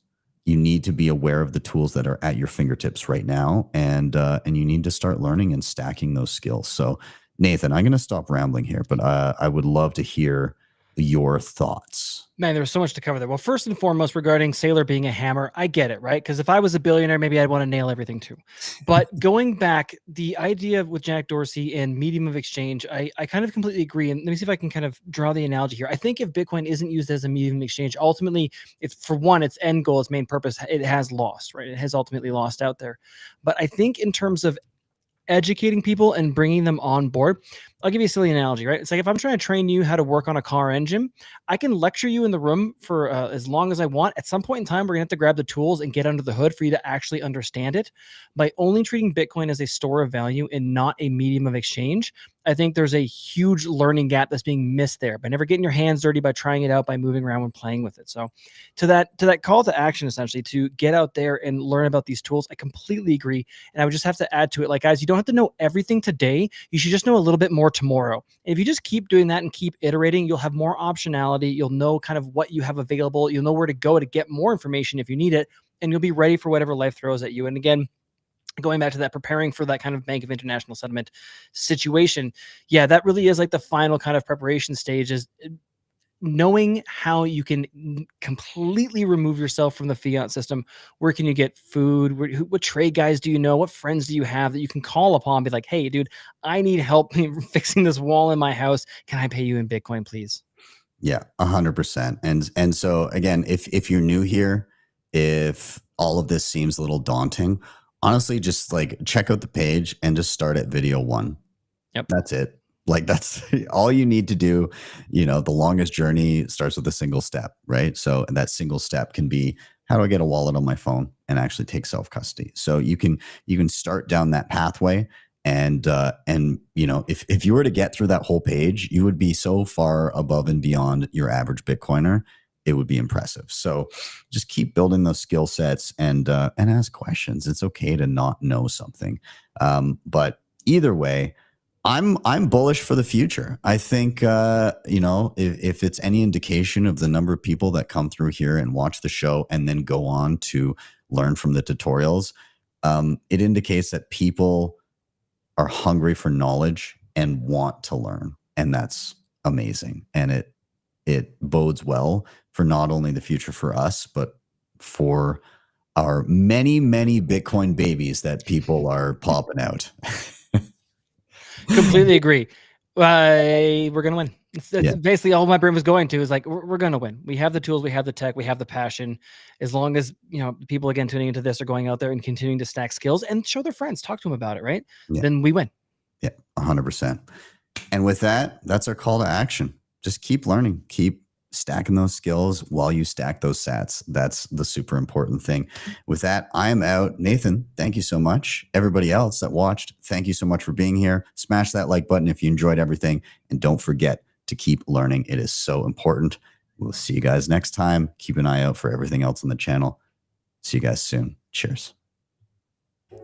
you need to be aware of the tools that are at your fingertips right now, and you need to start learning and stacking those skills. So, Nathan, I'm going to stop rambling here, but I would love to hear your thoughts. Man, there's so much to cover there. Well, first and foremost, regarding Sailor being a hammer, I get it, right? Because if I was a billionaire, maybe I'd want to nail everything too. But going back, the idea with Jack Dorsey and medium of exchange, I kind of completely agree. And let me see if I can kind of draw the analogy here. I think if Bitcoin isn't used as a medium of exchange, ultimately, it's, for one, its end goal, its main purpose, it has lost, right? It has ultimately lost out there. But I think in terms of educating people and bringing them on board, I'll give you a silly analogy, right? It's like if I'm trying to train you how to work on a car engine, I can lecture you in the room for as long as I want. At some point in time, we're gonna have to grab the tools and get under the hood for you to actually understand it. By only treating Bitcoin as a store of value and not a medium of exchange, I think there's a huge learning gap that's being missed there by never getting your hands dirty, by trying it out, by moving around when playing with it. So to that call to action, essentially, to get out there and learn about these tools, I completely agree. And I would just have to add to it, like, guys, you don't have to know everything today. You should just know a little bit more tomorrow. And if you just keep doing that and keep iterating, you'll have more optionality. You'll know kind of what you have available. You'll know where to go to get more information if you need it, and you'll be ready for whatever life throws at you. And again, going back to that, preparing for that kind of Bank of International Settlement situation, yeah, that really is like the final kind of preparation stage, is knowing how you can completely remove yourself from the fiat system. Where can you get food? What trade guys do you know? What friends do you have that you can call upon? Be like, hey, dude, I need help fixing this wall in my house. Can I pay you in Bitcoin, please? Yeah, 100%. And so again, if you're new here, if all of this seems a little daunting, honestly, just like check out the page and just start at video 1. Yep. That's it. Like, that's all you need to do. You know, the longest journey starts with a single step, right? So that single step can be, how do I get a wallet on my phone and actually take self-custody? So you can start down that pathway. And you know, if you were to get through that whole page, you would be so far above and beyond your average Bitcoiner. It would be impressive. So just keep building those skill sets and ask questions. It's okay to not know something. But either way, I'm bullish for the future. I think, you know, if it's any indication of the number of people that come through here and watch the show and then go on to learn from the tutorials, it indicates that people are hungry for knowledge and want to learn. And that's amazing. And it bodes well for not only the future for us, but for our many, many Bitcoin babies that people are popping out. Completely agree. We're going to win. That's basically all my brain was going to, is like, we're going to win. We have the tools, we have the tech, we have the passion. As long as, you know, people, again, tuning into this are going out there and continuing to stack skills and show their friends, talk to them about it, right? Yeah. Then we win. Yeah, 100%. And with that, that's our call to action. Just keep learning, keep stacking those skills while you stack those sats. That's the super important thing. With that, I am out. Nathan, thank you so much. Everybody else that watched, thank you so much for being here. Smash that like button if you enjoyed everything. And don't forget to keep learning. It is so important. We'll see you guys next time. Keep an eye out for everything else on the channel. See you guys soon. Cheers.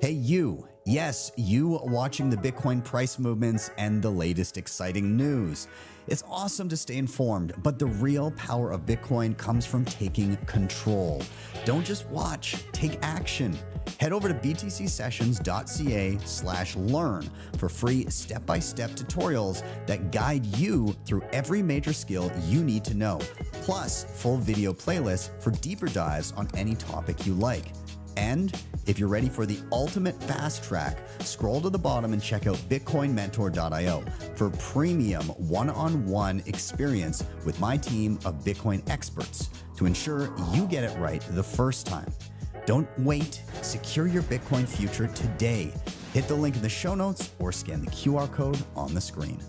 Hey, you. Yes, you watching the Bitcoin price movements and the latest exciting news. It's awesome to stay informed, but the real power of Bitcoin comes from taking control. Don't just watch, take action. Head over to btcsessions.ca/learn for free step-by-step tutorials that guide you through every major skill you need to know, plus full video playlists for deeper dives on any topic you like. And if you're ready for the ultimate fast track, scroll to the bottom and check out bitcoinmentor.io for premium one-on-one experience with my team of Bitcoin experts to ensure you get it right the first time. Don't wait. Secure your Bitcoin future today. Hit the link in the show notes or scan the QR code on the screen.